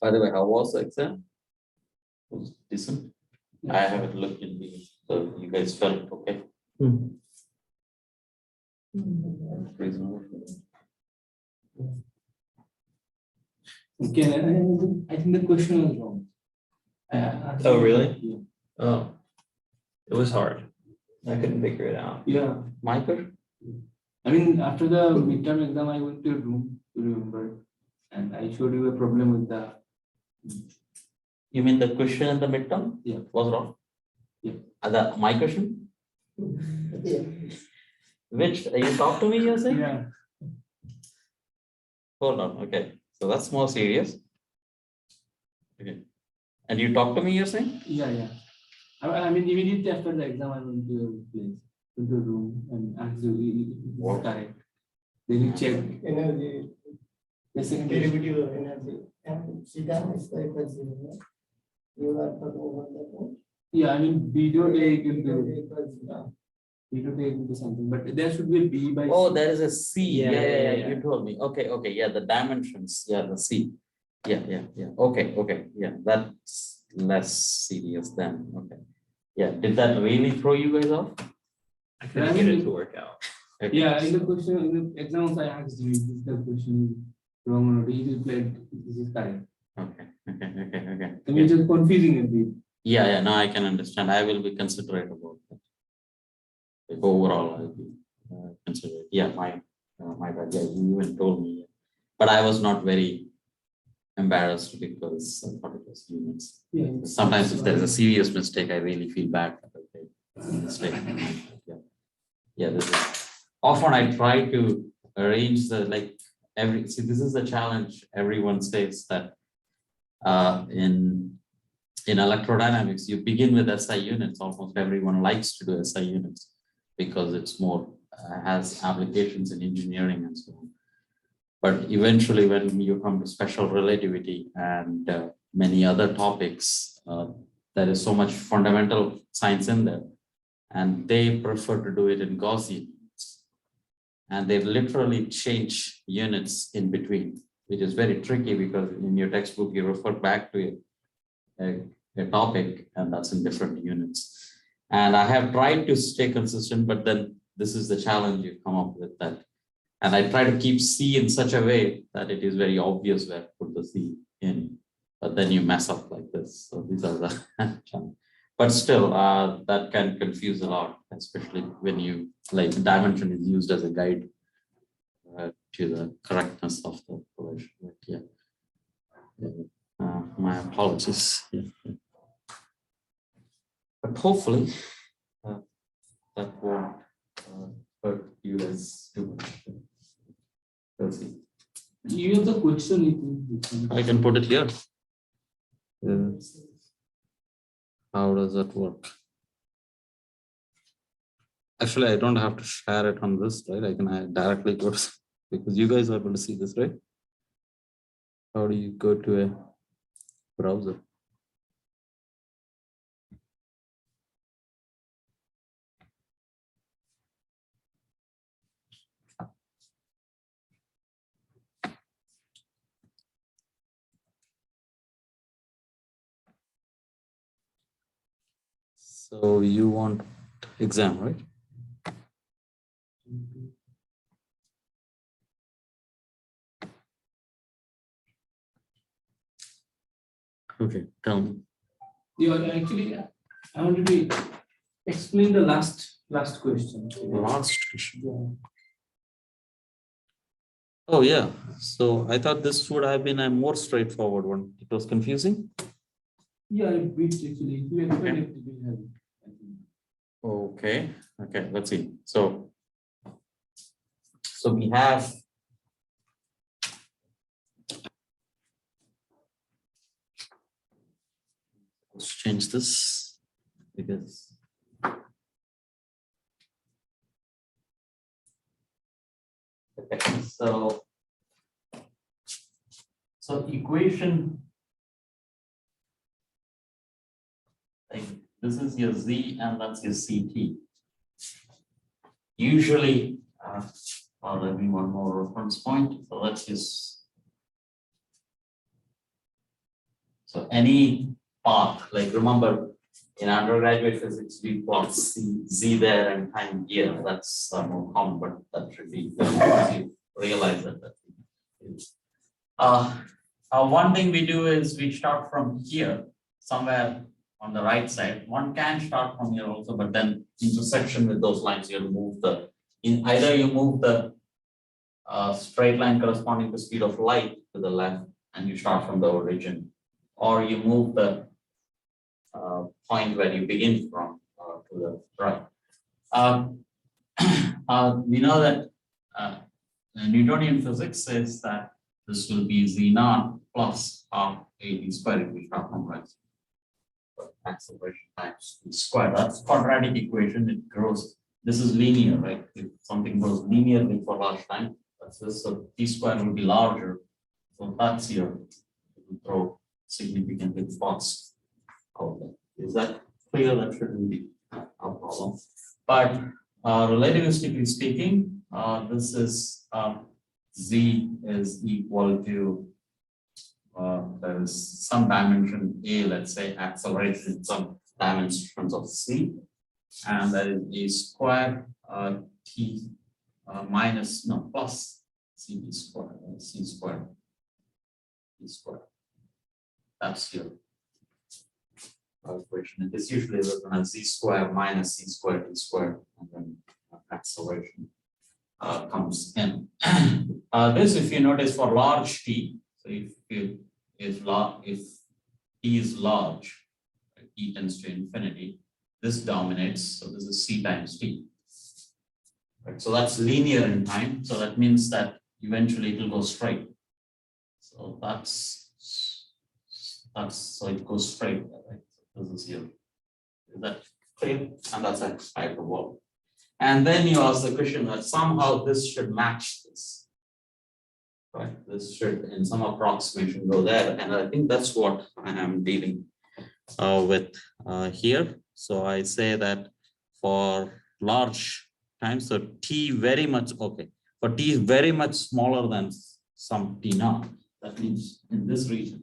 By the way, how was the exam? It was decent. I haven't looked in the, so you guys felt okay. Reasonable. Okay, I think the question was wrong. Oh, really? Yeah. Oh, it was hard. I couldn't figure it out. Yeah. Michael? I mean, after the midterm exam, I went to a room to remember, and I showed you a problem with the. You mean the question in the midterm? Yeah. Was wrong? Yeah. My question? Which you talk to me, you're saying? Yeah. Hold on, okay. So that's more serious. Okay. And you talk to me, you're saying? Yeah, yeah. I mean, immediately after the exam, I went to a place, to the room, and asked you if it is correct. Then you check. Energy. The second Derivative of energy. And Siddham is like a zero. You are talking about that one. Yeah, I mean, B dot A equal B dot to A equals zero. B dot A equal to something, but there should be a B by. Oh, C. there is a C. Yeah, yeah. You told me. Okay, yeah, the dimensions. Yeah, the C. Yeah. Okay. Yeah, that's less serious then. Okay. Yeah, did that really throw you guys off? I couldn't get it to work out. Okay. Yeah, in the question, in the exams, I asked you, is the question wrong or not? He replied, this is correct. Okay. I mean, just confusing a bit. Yeah, now I can understand. I will be considerate about that. Like overall, I'll be considerate. Yeah, my bad. Yeah, you even told me. But I was not very embarrassed because I thought it was humans. Yeah. Sometimes if there's a serious mistake, I really feel bad. Okay, mistake. Yeah, this is often I try to arrange the this is the challenge. Everyone says that in electrodynamics, you begin with SI units. Almost everyone likes to do SI units because it's more has applications in engineering and so on. But eventually, when you come to special relativity and many other topics, there is so much fundamental science in there, and they prefer to do it in Gaussian units. And they literally change units in between, which is very tricky because in your textbook, you refer back to a topic, and that's in different units. And I have tried to stay consistent, but then this is the challenge you come up with that. And I try to keep C in such a way that it is very obvious where to put the C in, but then you mess up like this. So these are the challenges. But still, that can confuse a lot, especially when you dimension is used as a guide to the correctness of the relation. My apologies. But hopefully that won't hurt you guys too much. We'll see. You have the question. I can put it here. How does that work? Actually, I don't have to share it on this, right? I can directly go to, because you guys are able to see this, right? How do you go to a browser? So you want exam, right? Okay, tell me. Yeah, actually, I wanted to explain the last question. Last question. Yeah. Oh yeah. So I thought this would have been a more straightforward one. It was confusing. Yeah, it beats actually. You explain it, it will help. Okay. Let's see. So we have let's change this because okay. So equation. This is your Z and that's your CT. Usually, let me one more reference point. So let's use So any path, like remember in undergraduate physics, we plot z there and time here. That's more common, but that should be you realize that. One thing we do is we start from here, somewhere on the right side. One can start from here also, but then intersection with those lines, you'll move either you move the straight line corresponding to speed of light to the left and you start from the origin, or you move the point where you begin from to the right. We know that Newtonian physics says that this will be Z0 plus half AD squared if we start from right. Acceleration times v squared. That's quadratic equation. It grows. This is linear, right? If something grows linearly for large time, that's this. So t squared will be larger. So that's here. It will throw significant response out there. Is that clear? That shouldn't be a problem. But relativistically speaking, this is z is equal to there is some dimension a, let's say, acceleration in some dimensions of c, and that is a square t minus plus c square c square t square. That's your equation. It is usually written as z square minus c square t square, and then acceleration comes in. This, if you notice, for large t. So if t is large, t tends to infinity, this dominates. So this is c times t. Right? So that's linear in time. So that means that eventually it will go straight. So so it goes straight. Right? So this is here. Is that clear? And that's a hyperbole. And then you ask the question that somehow this should match this. Right, this should in some approximation go there, and I think that's what I am dealing with here. So I say that for large time, so t very much okay. For t is very much smaller than some t naught. That means in this region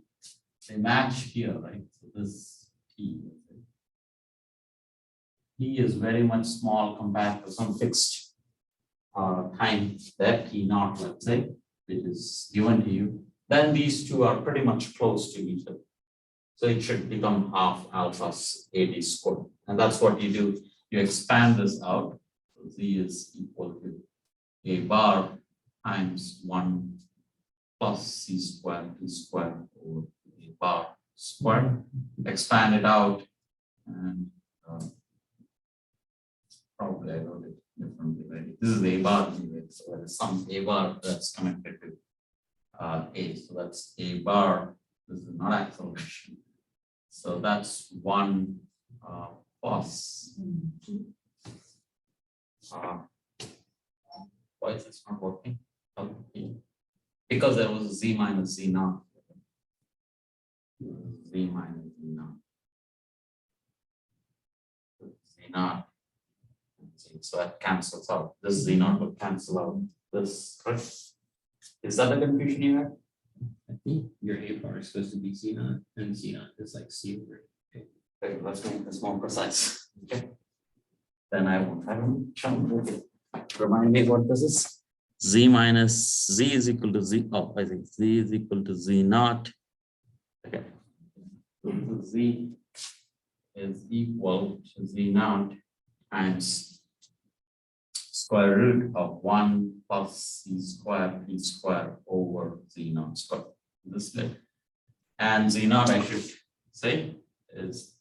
they match here, right? So this t is very much small compared to some fixed time there, t naught, let's say, which is given to you, then these two are pretty much close to each other. So it should become half alpha AD squared. And that's what you do. You expand this out. So Z is equal to a bar times 1 plus C squared T squared over a bar squared. Expand it out, and probably I wrote it differently, right? This is a bar anyway, so there is some a bar that's connected to a, so that's a bar. This is not acceleration, so that's 1 plus. Why is this not working? Okay. Because there was a z minus z naught. Z minus z naught. Z naught. So that cancels out. This z naught will cancel out this. Right? Is that the confusion you had? I think your A bar is supposed to be Z naught, and Z naught is like C over. Okay, let's make this more precise. Okay. Then I won't have them. Remind me what this is. Z minus Z is equal to Z. Oh, I think Z is equal to Z naught. Okay. So Z is equal to Z naught times square root of 1 plus C square T square over Z naught square. This way. And Z naught, I should say, is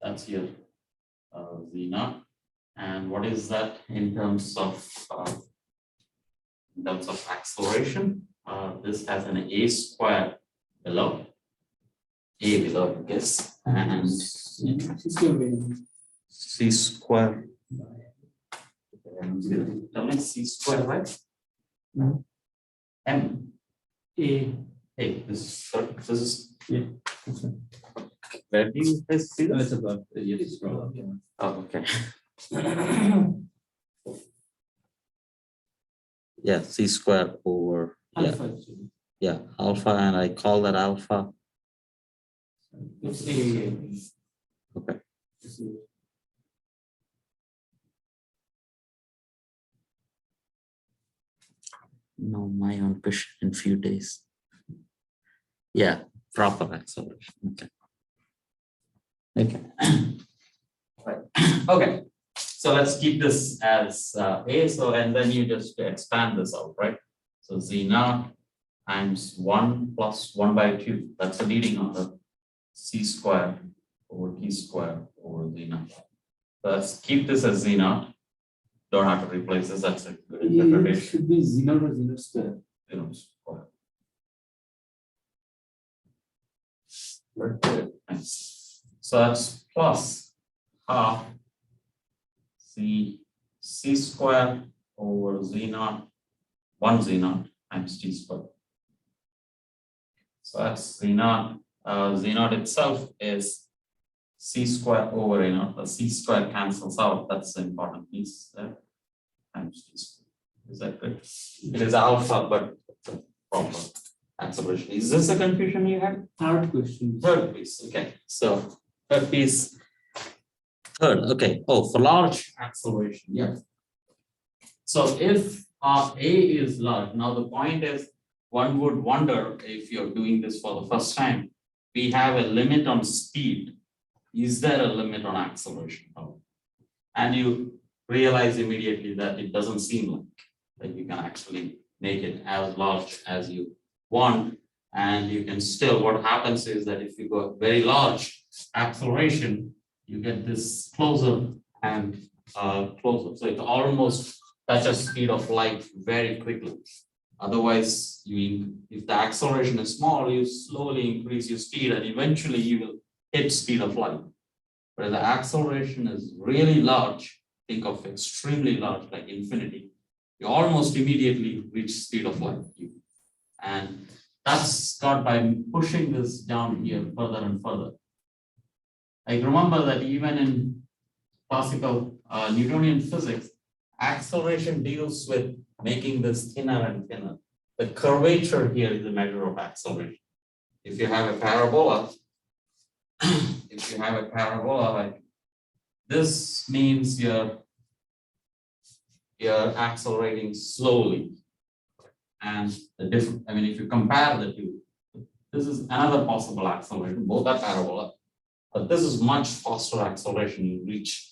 that's here Z naught. And what is that in terms of acceleration? This has an a square below, I guess, and c square. Tell me c square, right? No. M. A. Hey, this is Yeah. where do you see No, this? it's above. You just scroll up. Oh, okay. Yeah, c square over Alpha actually. yeah alpha, and I call that alpha. It's A. Okay. No, my own push in few days. Yeah, proper acceleration. Okay. Okay. Right. Okay. So let's keep this as A. So and then you just expand this out, right? So Z naught times 1 plus 1 by 2. That's the leading order. C squared over T squared over Z naught. Let's keep this as Z naught. Don't have to replace this. That's a good It interpretation. should be 0 or 0 square. You know, square. Very good. Nice. So that's plus half C squared over Z naught, 1 Z naught times T squared. So that's Z naught. Z naught itself is C squared over A naught. The C squared cancels out. That's the important piece there. Times T squared. Is that good? It is alpha, but it's a proper acceleration. Is this a confusion you had? Third question. Third piece. Okay. So third piece. Third. Okay. Oh, for large acceleration. Yeah. So if A is large, now the point is, one would wonder if you're doing this for the first time, we have a limit on speed. Is there a limit on acceleration? And you realize immediately that it doesn't seem like you can actually make it as large as you want. And you can still, what happens is that if you go very large acceleration, you get this closer and closer. So it almost touches speed of light very quickly. Otherwise, if the acceleration is small, you slowly increase your speed and eventually you will hit speed of light. But if the acceleration is really large, think of extremely large, like infinity, you almost immediately reach speed of light. And that's got by pushing this down here further and further. I remember that even in classical Newtonian physics, acceleration deals with making this thinner and thinner. The curvature here is the measure of acceleration. If you have a parabola, like this means you're accelerating slowly. And the different, I mean, if you compare the two, this is another possible acceleration, both are parabola, but this is much faster acceleration you reach.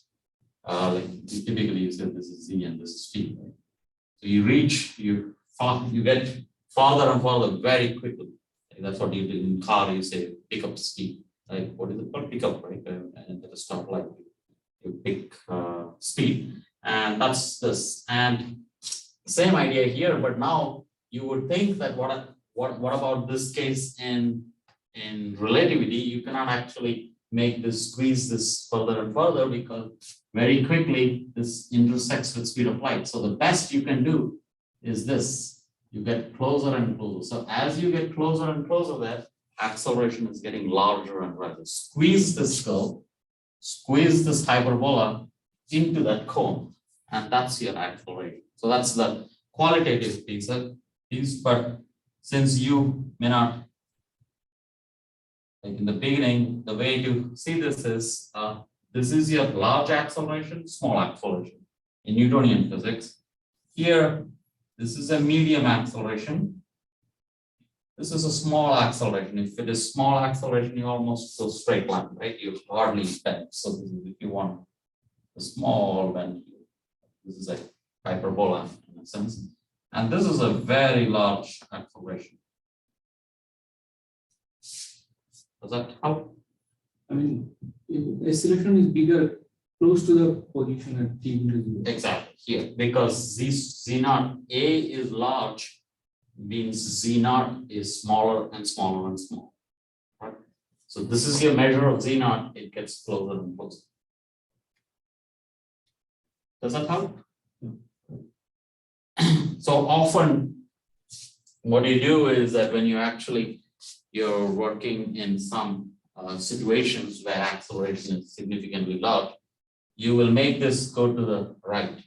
Like typically you say this is Z and this is T, right? So you reach, you get farther and farther very quickly. Like that's what you do in car, you say pick up speed. Like what is it called? Pick up, right? And at a stoplight, you pick speed. And that's this. And same idea here, but now you would think that what about this case in relativity? You cannot actually make this squeeze this further and further because very quickly this intersects with speed of light. So the best you can do is this. You get closer and closer. So as you get closer and closer there, acceleration is getting larger and larger. Squeeze this curve, squeeze this hyperbola into that cone, and that's your acceleration. So that's the qualitative piece, but since you may not, like in the beginning, the way to see this is your large acceleration, small acceleration in Newtonian physics. Here, this is a medium acceleration. This is a small acceleration. If it is small acceleration, you almost go straight line, right? You hardly bend. So this is if you want a small bend here. This is a hyperbola in a sense. And this is a very large acceleration. Does that help? I mean, if the acceleration is bigger, close to the position at t. Exactly here, because Z naught A is large, means Z naught is smaller and smaller and smaller. Right? So this is your measure of Z naught, it gets closer and closer. Does that help? So often what you do is that when you're working in some situations where acceleration is significantly large, you will make this go to the right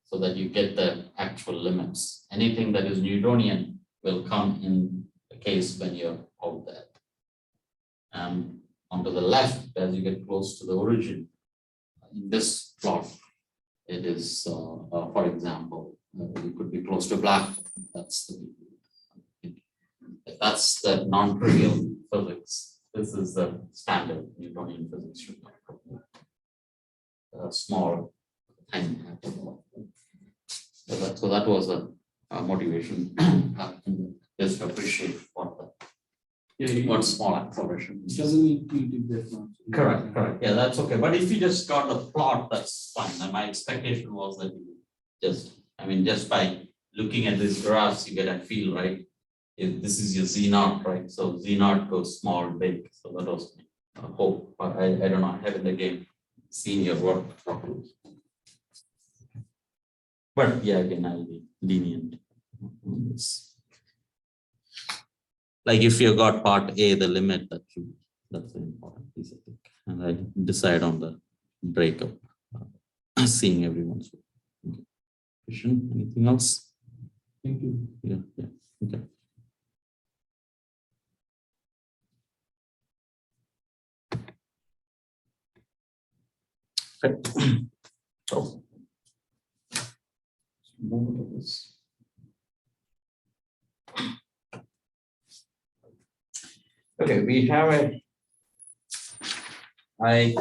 so that you get the actual limits. Anything that is Newtonian will come in the case when you're out there. onto the left as you get close to the origin. In this plot, it is, for example, you could be close to black. That's the non-trivial physics. This is the standard Newtonian physics. Small, tiny atom. So that was a motivation. Just appreciate what small acceleration is. Doesn't need to do that much. Correct. Yeah, that's okay. But if you just got the plot, that's fine. And my expectation was that you just by looking at these graphs, you get a feel, right? If this is your Z naught, right? So Z naught goes small, big. So that was my hope. But I don't know. I haven't again seen your work properly. But yeah, again, I'll be lenient on this. Like if you got part A, the limit, that's an important piece, I think. And I decide on the breakup, seeing everyone's work. Okay. Question, anything else? Thank you. Yeah, okay. Okay. So, move to this. Okay, we have I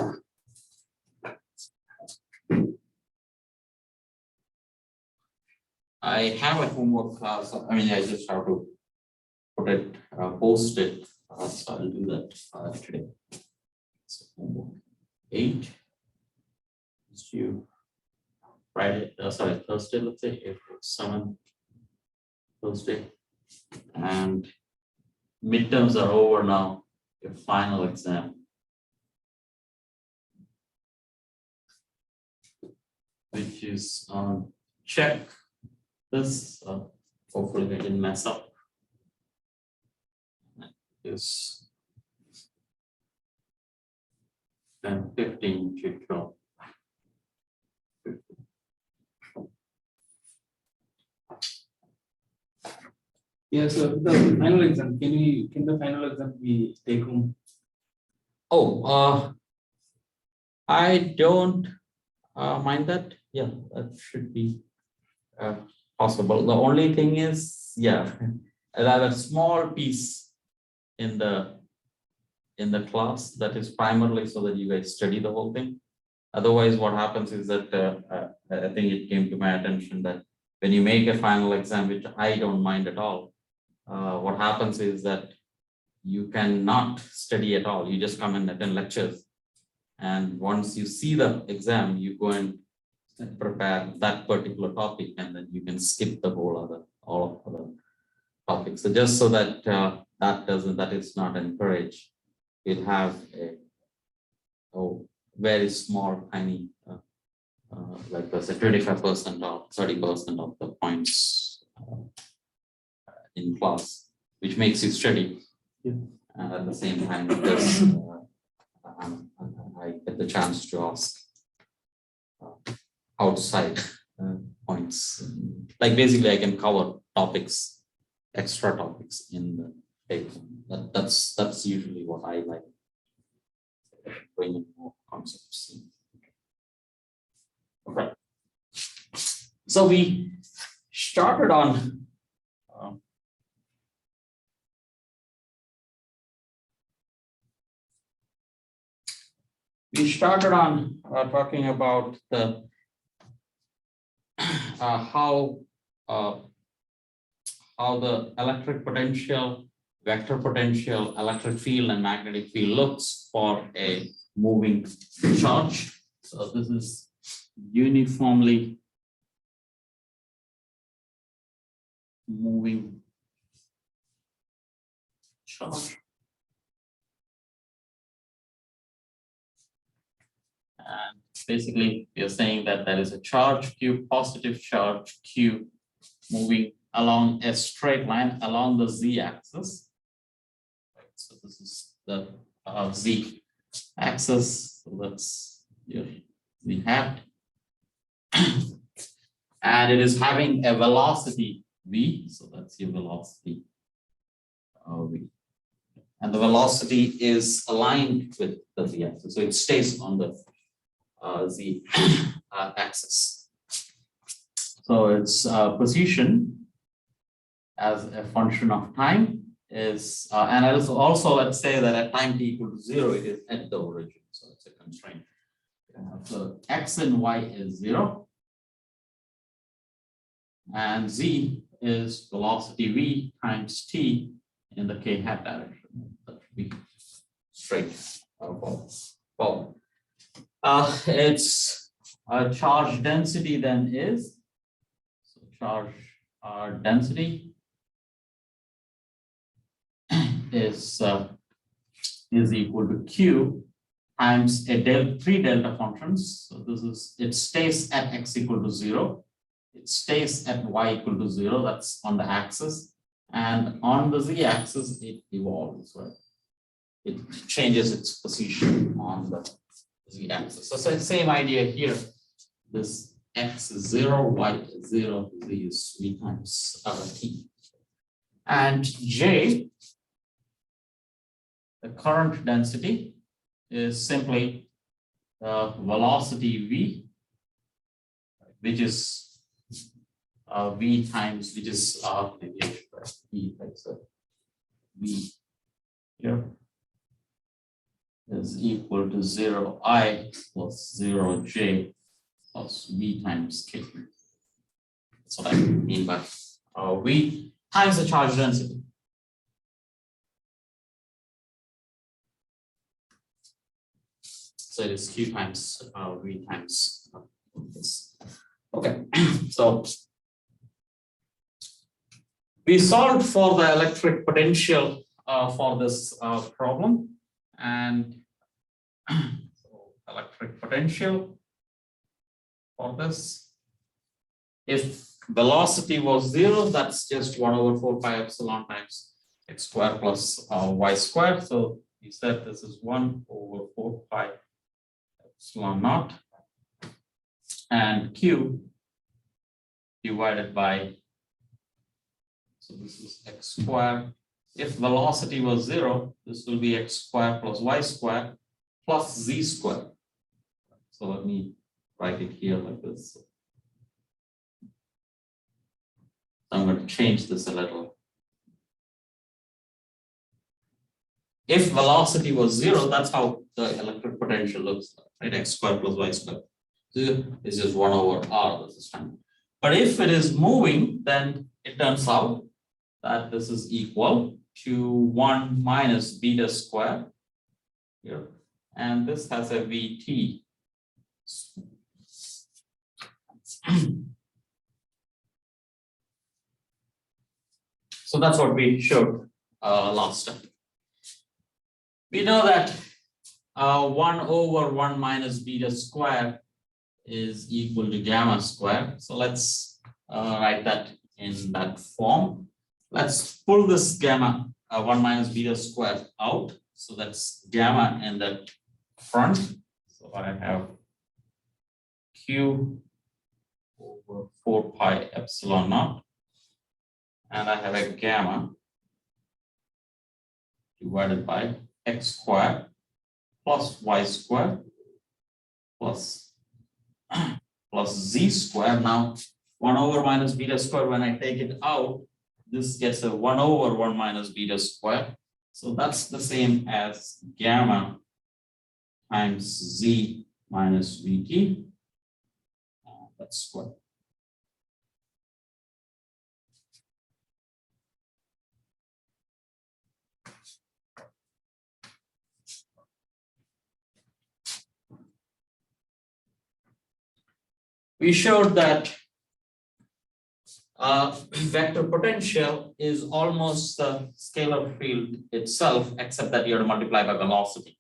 have a homework class. I mean, I just have to put it, post it. So I'll do that today. So homework 8. It's due Friday. Sorry, Thursday. Let's say April 7th, Thursday, and midterms are over now. Your final exam. Which is check this. Hopefully I didn't mess up. Is 15 to 12. Yeah, so the final exam, can the final exam be take home? Oh, I don't mind that. Yeah, that should be possible. The only thing is, yeah, I'll have a small piece in the class that is primarily so that you guys study the whole thing. Otherwise, what happens is that I think it came to my attention that when you make a final exam, which I don't mind at all, what happens is that you cannot study at all. You just come and attend lectures. And once you see the exam, you go and prepare that particular topic, and then you can skip the all of other topics. So just so that that is not encouraged, you'll have a very small, tiny, like I said, 25% or 30% of the points in class, which makes you study. Yeah. And at the same time, because I get the chance to ask outside points. Like basically, I can cover topics, extra topics in the paper. That's usually what I like. Bringing more concepts. Okay. So we started on talking about the how the electric potential, vector potential, electric field, and magnetic field looks for a moving charge. So this is uniformly moving charge. And basically, we are saying that there is a charge Q, positive charge Q, moving along a straight line along the z-axis. Right, so this is the z-axis. So that's your z hat, and it is having a velocity v. So that's your velocity v. and the velocity is aligned with the z-axis, so it stays on the z axis. So its position as a function of time is, and also let's say that at time t equal to 0, it is at the origin, so it's a constraint. So x and y is 0, and z is velocity v times t in the k hat direction. That should be straight. Its charge density then is, so charge density is equal to q times a three delta functions. So this is, it stays at x equal to 0. It stays at y equal to 0, that's on the axis. And on the z-axis, it evolves, right? It changes its position on the z-axis. So same idea here. This x is 0, y is 0, z is v times t. And j, the current density, is simply velocity v, which is v times, which is v, so v here is equal to 0i plus 0j plus v times k. That's what I mean by v times the charge density. So it is q times v times this. Okay, so we solved for the electric potential for this problem, and so electric potential for this, if velocity was 0, that's just 1 over 4 pi epsilon times x squared plus y squared. So we said this is 1 over 4 pi epsilon naught, and q divided by, so this is x squared. If velocity was 0, this will be x squared plus y squared plus z squared. So let me write it here like this. I'm going to change this a little. If velocity was 0, that's how the electric potential looks like, right? X squared plus y squared. This is 1 over r this time. But if it is moving, then it turns out that this is equal to 1 minus beta squared here, and this has a VT. So that's what we showed last time. We know that 1 over 1 minus beta squared is equal to gamma squared. So let's write that in that form. Let's pull this gamma 1 minus beta squared out. So that's gamma in the front. So I have q over 4 pi epsilon naught. And I have a gamma divided by x squared plus y squared plus z squared. Now 1 over minus beta squared, when I take it out, this gets a 1 over 1 minus beta squared. So that's the same as gamma times z minus vt. That's squared. We showed that vector potential is almost the scalar field itself, except that you have to multiply by velocity,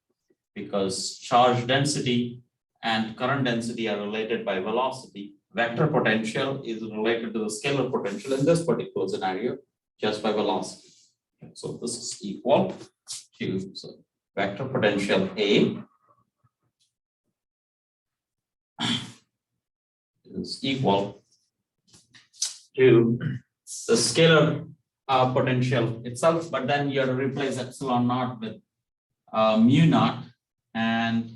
because charge density and current density are related by velocity. Vector potential is related to the scalar potential in this particular scenario just by velocity. So this is equal to, so vector potential A is equal to the scalar potential itself, but then you have to replace epsilon naught with mu naught, and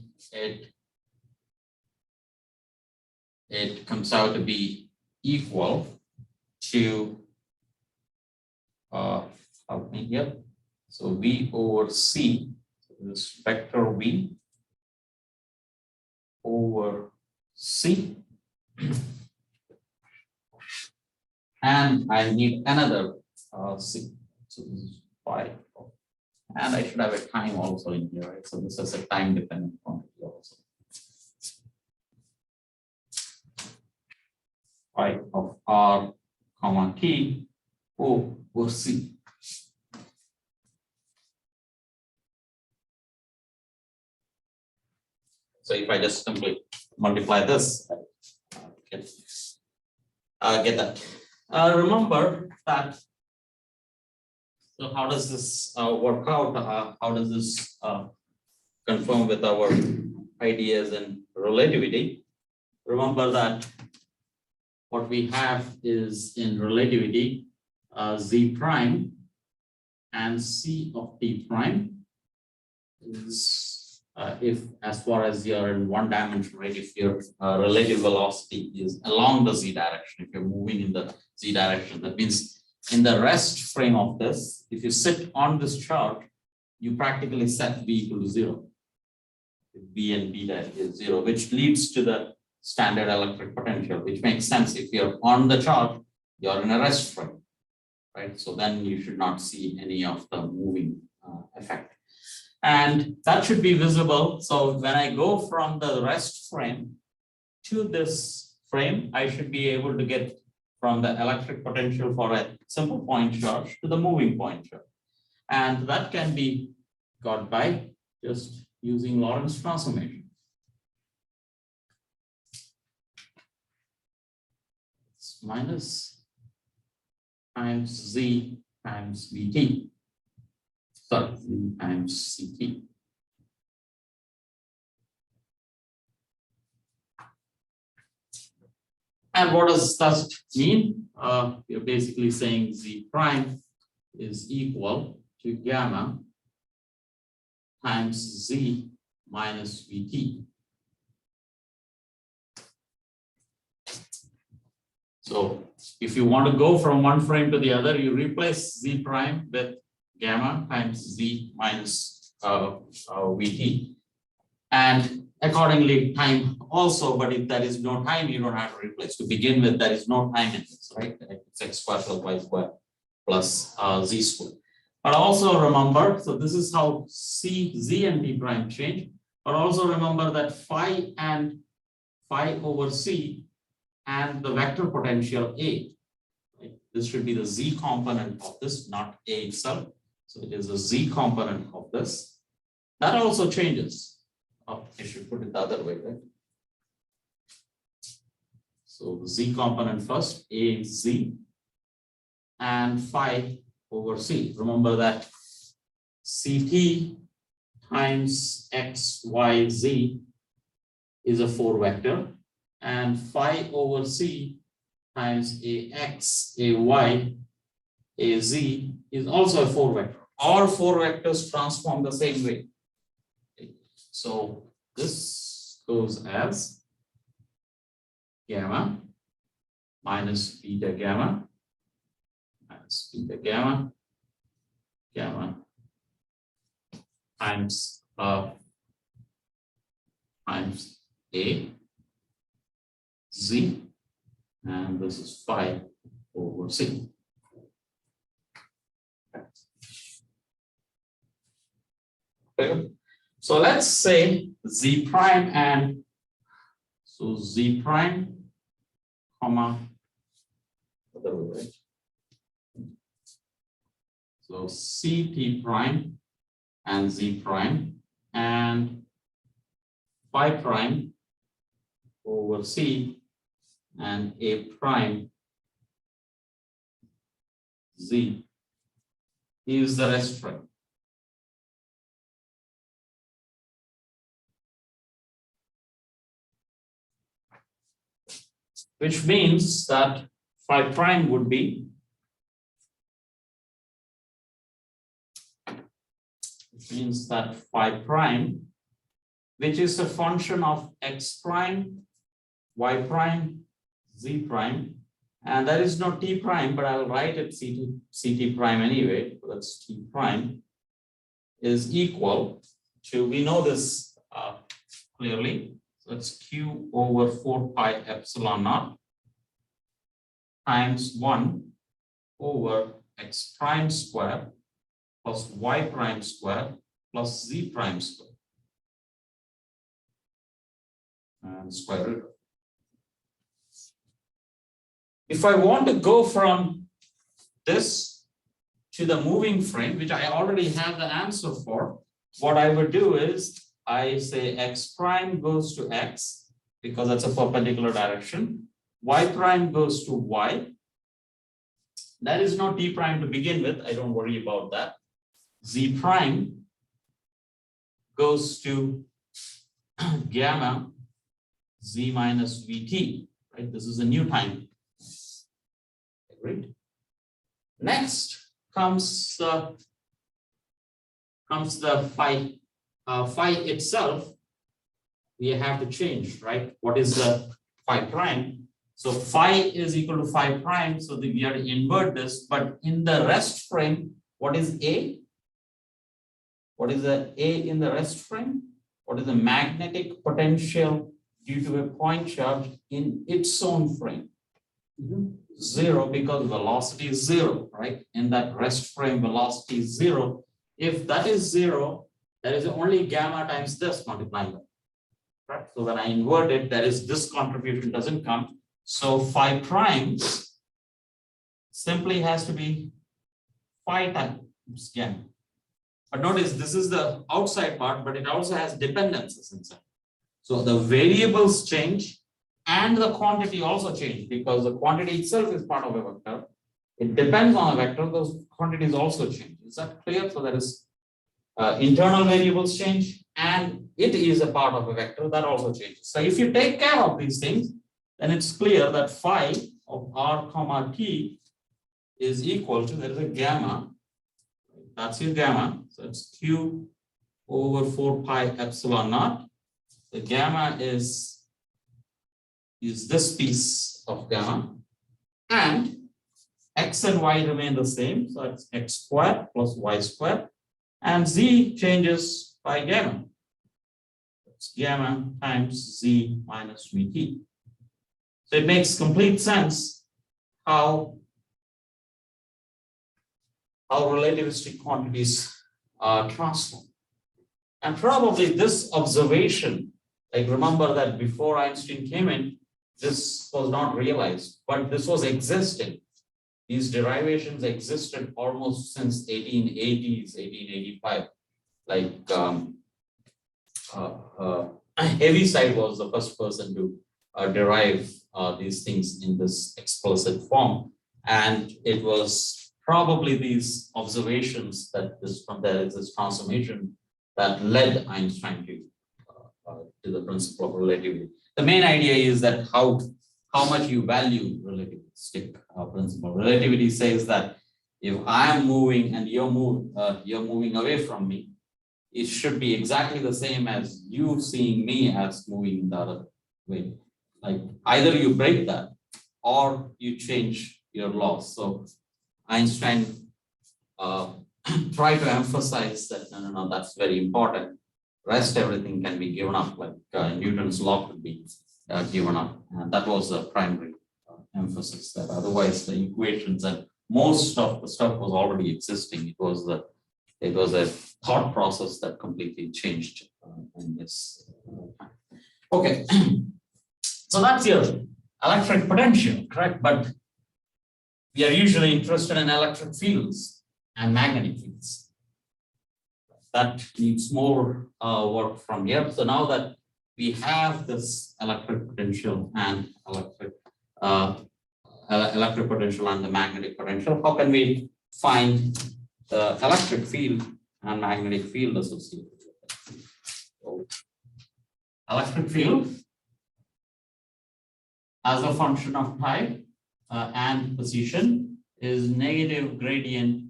it comes out to be equal to help me here. So V over C, so this vector V over C, and I need another C. So this is 5. And I should have a time also in here, right? So this is a time dependent quantity also. Phi of R comma T over C. So if I just simply multiply this, get that. Remember that. So how does this work out? How does this conform with our ideas in relativity? Remember that what we have is in relativity Z prime and C of T prime is if as far as you're in one dimension, right? If your relative velocity is along the Z direction, if you're moving in the Z direction, that means in the rest frame of this, if you sit on this chart, you practically set V equal to 0. V and B dash is 0, which leads to the standard electric potential, which makes sense. If you're on the chart, you're in a rest frame, right? So then you should not see any of the moving effect. And that should be visible. So when I go from the rest frame to this frame, I should be able to get from the electric potential for a simple point charge to the moving point charge. And that can be got by just using Lorentz transformation. It's minus times Z times VT. Sorry, Z times CT. And what does that mean? You're basically saying Z prime is equal to gamma times Z minus VT. So if you want to go from one frame to the other, you replace Z prime with gamma times Z minus VT. And accordingly, time also, but if there is no time, you don't have to replace. To begin with, there is no time in this, right? It's x squared plus y squared plus z squared. But also remember, so this is how Z and T prime change. But also remember that phi over C and the vector potential A. Right? This should be the Z component of this, not A itself. So it is a Z component of this. That also changes. Oh, I should put it the other way, right? So the Z component first, A is Z, and phi over C. Remember that CT times X, Y, Z is a 4 vector, and phi over C times AX, AY, AZ is also a 4 vector. All 4 vectors transform the same way. So this goes as gamma minus beta gamma minus beta gamma gamma times times A Z, and this is phi over C. Okay. So let's say Z prime and so Z prime, comma, other way, right? So CT prime and Z prime and phi prime over C and A prime Z is the rest frame. Which means that phi prime would be means that phi prime, which is a function of x prime, y prime, z prime, and there is no t prime, but I'll write it ct prime anyway. That's t prime is equal to, we know this clearly, so it's q over 4 pi epsilon naught times 1 over x prime square plus y prime square plus z prime square and square root. If I want to go from this to the moving frame, which I already have the answer for, what I would do is I say x prime goes to x because that's a perpendicular direction, y prime goes to y. There is no t prime to begin with, I don't worry about that. Z prime goes to gamma z minus vt, right? This is a new time. Agreed. Next comes the phi. Phi itself, we have to change, right? What is the phi prime? So phi is equal to phi prime, so we have to invert this, but in the rest frame, what is A? What is the A in the rest frame? What is the magnetic potential due to a point charge in its own frame? Zero, because velocity is zero, right? In that rest frame, velocity is zero. If that is zero, there is only gamma times this multiplying that, right? So when I invert it, there is this contribution doesn't come. So phi prime simply has to be phi times gamma. But notice this is the outside part, but it also has dependencies inside. So the variables change and the quantity also change because the quantity itself is part of a vector. It depends on a vector, those quantities also change. Is that clear? So there is internal variables change and it is a part of a vector that also changes. So if you take care of these things, then it's clear that phi of r comma t is equal to, there is a gamma, that's your gamma, so it's q over 4 pi epsilon naught. The gamma is this piece of gamma, and x and y remain the same, so it's x squared plus y squared, and z changes by gamma. It's gamma times z minus vt. So it makes complete sense how relativistic quantities transform. And probably this observation, like remember that before Einstein came in, this was not realized, but this was existing. These derivations existed almost since 1880s, 1885. Like Heaviside was the first person to derive these things in this explicit form. And it was probably these observations that there is this transformation that led Einstein to the principle of relativity. The main idea is that how much you value relativistic principle. Relativity says that if I am moving and you're moving away from me, it should be exactly the same as you seeing me as moving the other way. Like either you break that or you change your laws. So Einstein tried to emphasize that no, that's very important. Rest everything can be given up, like Newton's law could be given up, and that was the primary emphasis. That otherwise the equations and most of the stuff was already existing. It was a thought process that completely changed in this time. Okay, so that's your electric potential, correct? But we are usually interested in electric fields and magnetic fields. That needs more work from here. So now that we have this electric potential and electric potential and the magnetic potential, how can we find the electric field and magnetic field associated with it? So, electric field as a function of type and position is negative gradient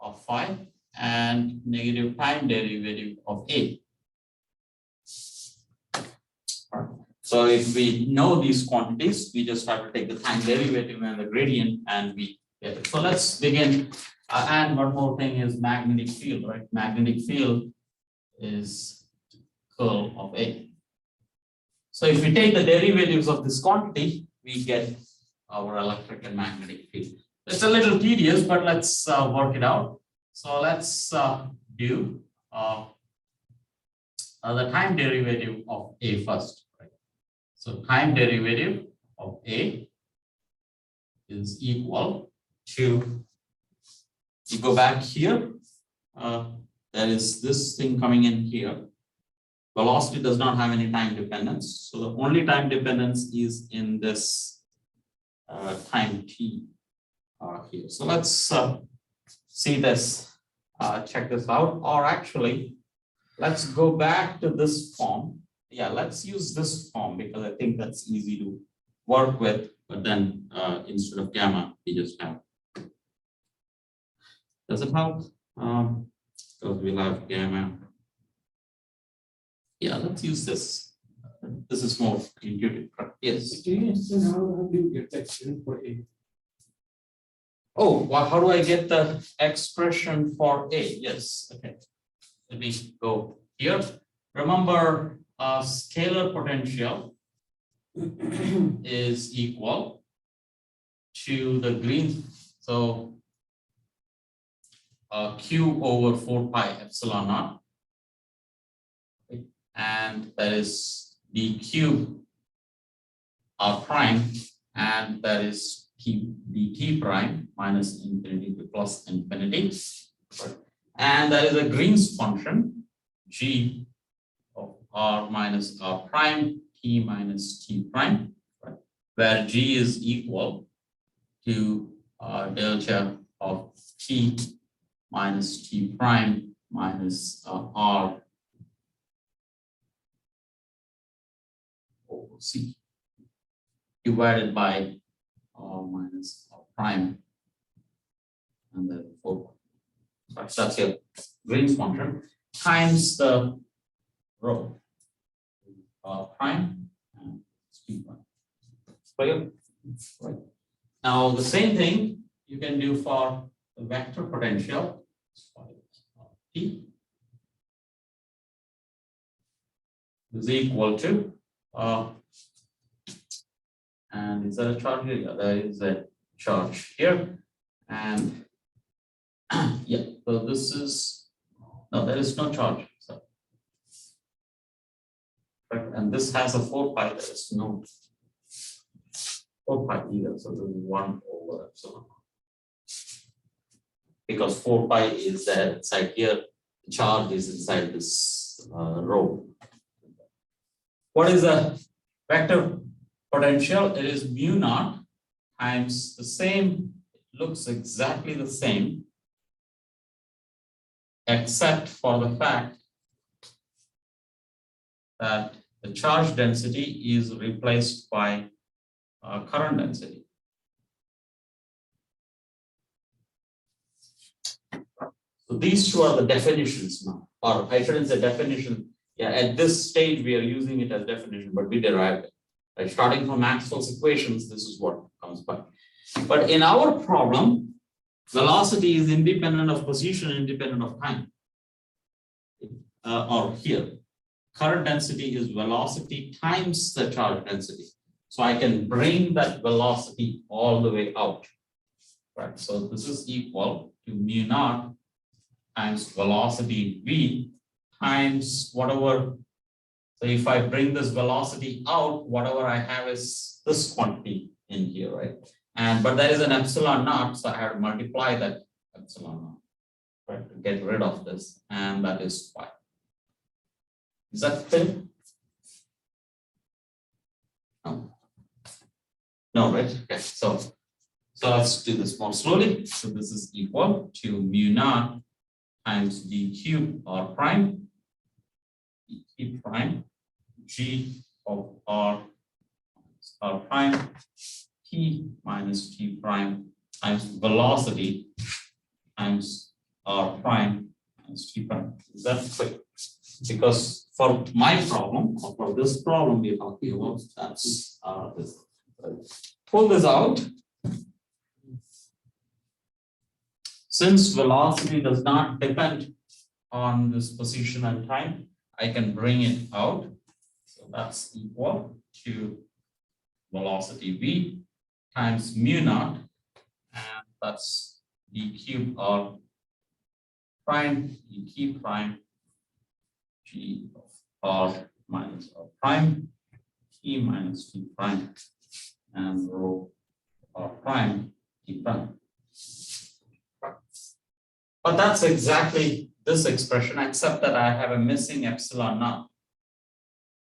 of phi. and negative time derivative of A. So if we know these quantities, we just have to take the time derivative and the gradient and we get it. So let's begin. And one more thing is magnetic field, right? Magnetic field is curl of A. So if we take the derivatives of this quantity, we get our electric and magnetic field. It's a little tedious, but let's work it out. So let's do the time derivative of A first. Right? So time derivative of A is equal to, you go back here, there is this thing coming in here. Velocity does not have any time dependence. So the only time dependence is in this time t here. So let's see this, check this out, or actually, let's go back to this form. Yeah, let's use this form because I think that's easy to work with, but then instead of gamma, we just have. Does it help? Because we'll have gamma. Yeah, let's use this. This is more intuitive. Yes. Can you explain how do you get the expression for A? Oh, well, how do I get the expression for A? Yes. Okay. Let me go here. Remember, scalar potential is equal to the green. So Q over 4 pi epsilon naught. And that is dq r prime, and that is dt prime minus infinity to plus infinity. And that is a Green's function, g of r minus r prime, t minus t prime, right? Where g is equal to delta of t minus t prime minus r over c divided by r minus r prime and then 4. That's your Green's function times the rho r prime and t prime. Clear? Right. Now the same thing you can do for the vector potential T is equal to and is there a charge here? Yeah, there is a charge here, and yeah, so this is no, there is no charge. So, right, and this has a 4 pi. There is no 4 pi either. So this is 1 over epsilon. Because 4 pi is there inside here, the charge is inside this row. What is the vector potential? It is mu naught times the same, it looks exactly the same, except for the fact that the charge density is replaced by current density. So these two are the definitions now, or I shouldn't say definition. Yeah, at this stage we are using it as definition, but we derived it. Right? Starting from Maxwell's equations, this is what comes by. But in our problem, velocity is independent of position, independent of time. Or here, current density is velocity times the charge density. So I can bring that velocity all the way out. Right. So this is equal to mu naught times velocity v times whatever. So if I bring this velocity out, whatever I have is this quantity in here, right? And but there is an epsilon naught, so I have to multiply that epsilon naught, right, to get rid of this, and that is pi. Is that clear? No. No, right? Okay. So let's do this more slowly. So this is equal to mu naught times d cube r prime, d prime, g of r prime, t minus t prime times velocity times R prime minus T prime. Is that clear? Because for my problem, or for this problem we're talking about, that's this. Pull this out. Since velocity does not depend on this position and time, I can bring it out. So that's equal to velocity v times mu naught, and that's d cube r prime dt prime g of r minus r prime t minus t prime and rho r prime t prime. But that's exactly this expression, except that I have a missing epsilon naught.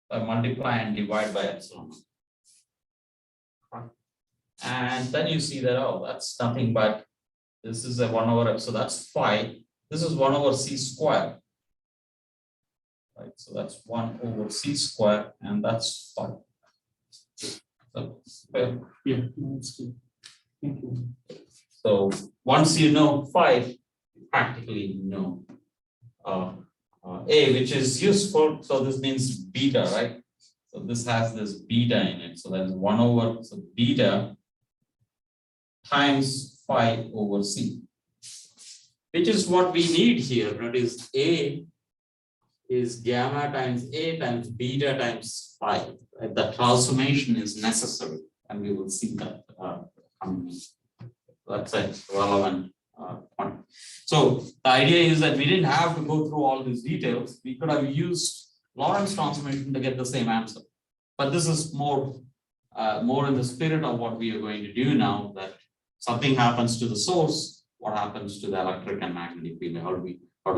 I multiply and divide by epsilon naught. And then you see that, oh, that's nothing but this is a 1 over epsilon, so that's phi. This is 1 over c squared. Right, so that's 1 over c squared, and that's phi. So, well, Yeah, that's good. Thank you. so once you know phi, you practically know A, which is useful. So this means beta, right? So this has this beta in it. So that is 1 over, so beta times phi over c, which is what we need here. Notice A is gamma times A times beta times phi. Right? The transformation is necessary, and we will see that coming. That's a relevant point. So the idea is that we didn't have to go through all these details. We could have used Lorentz transformation to get the same answer. But this is more in the spirit of what we are going to do now, that something happens to the source, what happens to the electric and magnetic field, how do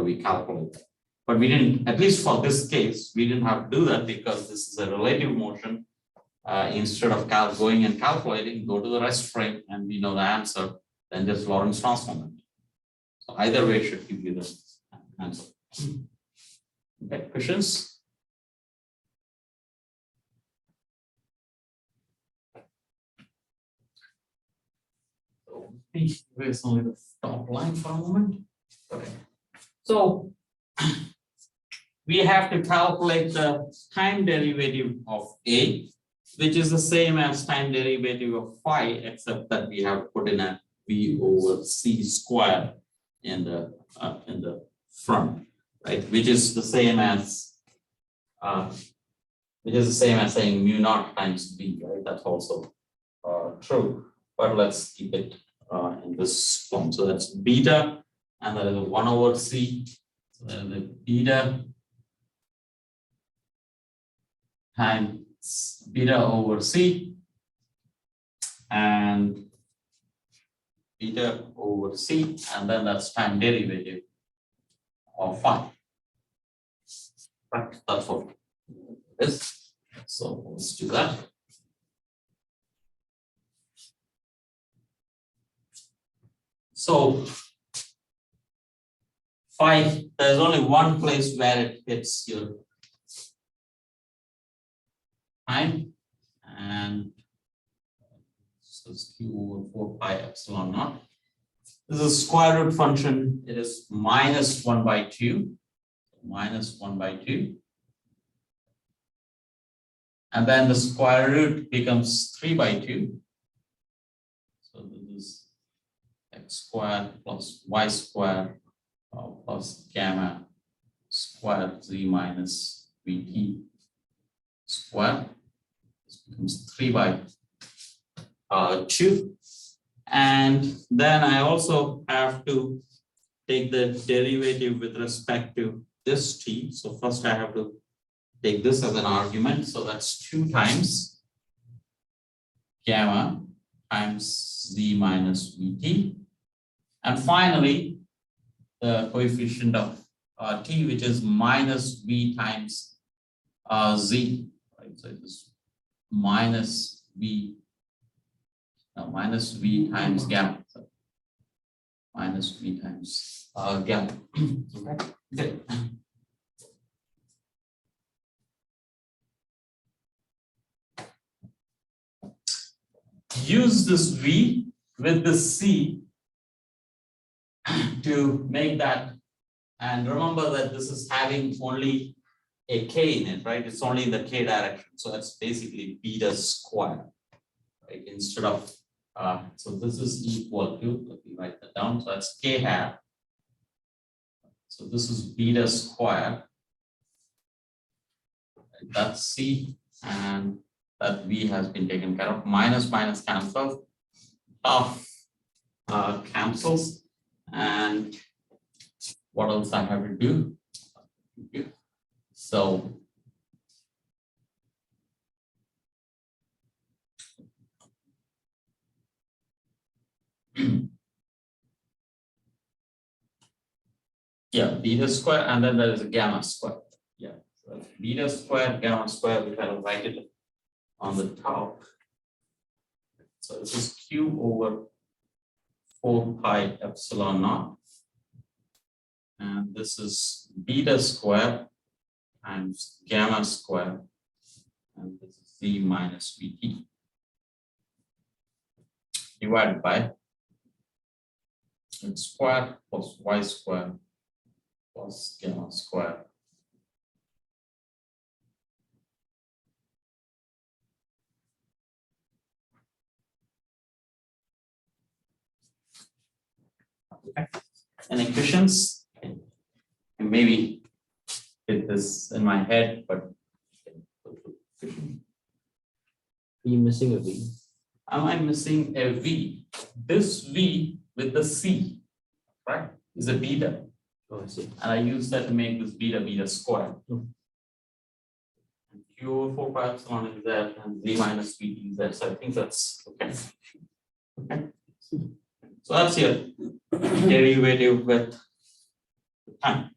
we calculate that? But we didn't, at least for this case, we didn't have to do that because this is a relative motion. Instead of going and calculating, go to the rest frame and we know the answer, then just Lorentz transform it. So either way should give you the answer. Okay, questions? So erase only the top line for a moment. Okay. So we have to calculate the time derivative of A, which is the same as time derivative of phi, except that we have put in a v over c squared in the front, right? Which is the same as saying mu naught times v, right? That's also true. But let's keep it in this form. So that's beta, and that is a 1 over c. So that is a beta times beta over c, and beta over c, and then that's time derivative of phi. Right, that's what it is. So let's do that. So phi, there's only one place where it hits your time, and so it's q over 4 pi epsilon naught. This is a square root function. It is minus 1 by 2, minus 1 by 2. And then the square root becomes 3 by 2. So this is x squared plus y squared plus gamma squared z minus vt squared. This becomes 3 by 2. And then I also have to take the derivative with respect to this t. So first I have to take this as an argument. So that's 2 times gamma times z minus vt. And finally, the coefficient of t, which is minus v times z. Right? So it's minus v times gamma. So minus v times gamma. Okay. Use this v with the c to make that, and remember that this is having only a k in it, right? It's only in the k direction. So that's basically beta square, right? Instead of, so this is equal to, let me write that down. So that's k hat. So this is beta square. That's C, and that V has been taken care of. Minus cancels, half cancels, and what else I have to do? So yeah, beta square, and then there is a gamma square. Yeah, so beta square, gamma square, which I will write it on the top. So this is Q over 4 pi epsilon naught. And this is beta square times gamma square. And this is Z minus VT divided by x squared plus y squared plus gamma squared. Okay. Any questions? And maybe get this in my head, but You're missing a V. am I missing a V? This V with the C, right, is a beta. Oh, I see. And I use that to make this beta square. Hmm. And Q over 4 pi epsilon is there, and Z minus VT is there. So I think that's okay. Okay. So that's your derivative with time.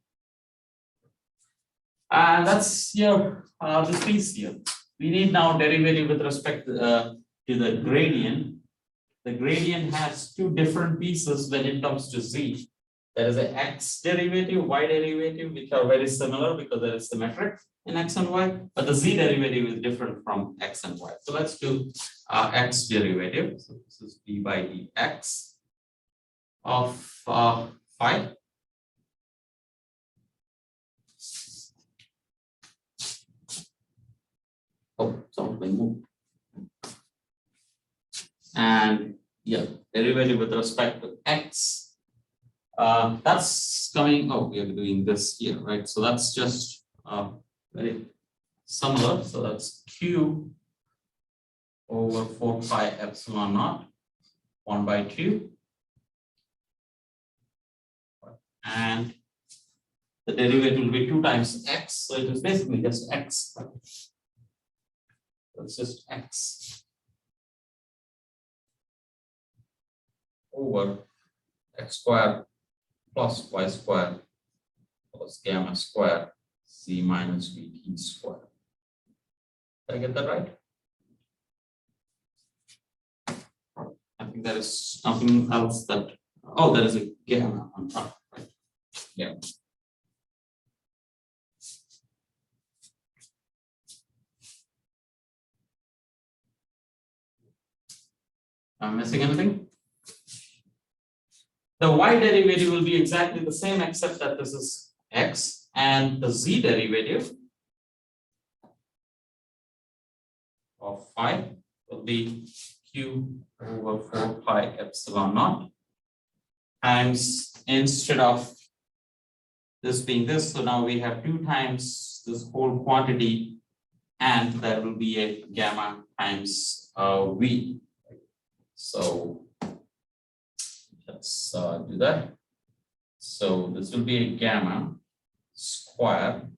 And that's your this piece here. We need now derivative with respect to the gradient. The gradient has two different pieces when it comes to Z. There is an X derivative, Y derivative, which are very similar because they are symmetric in X and Y, but the Z derivative is different from X and Y. So let's do X derivative. So this is d by dx of phi. Oh, something moved. And yeah, derivative with respect to X. That's coming, oh, we are doing this here, right? So that's just very similar. So that's Q over 4 pi epsilon naught, 1 by 2. And the derivative will be 2 times X. So it is basically just X. So it's just X over X squared plus Y squared plus gamma squared Z minus VT squared. Did I get that right? I think there is something else that, oh, there is a gamma on top, right? Yeah. I'm missing anything? The Y derivative will be exactly the same, except that this is X, and the Z derivative of phi will be Q over 4 pi epsilon naught times, instead of this being this, so now we have 2 times this whole quantity, and there will be a gamma times V. So let's do that. So this will be a gamma square,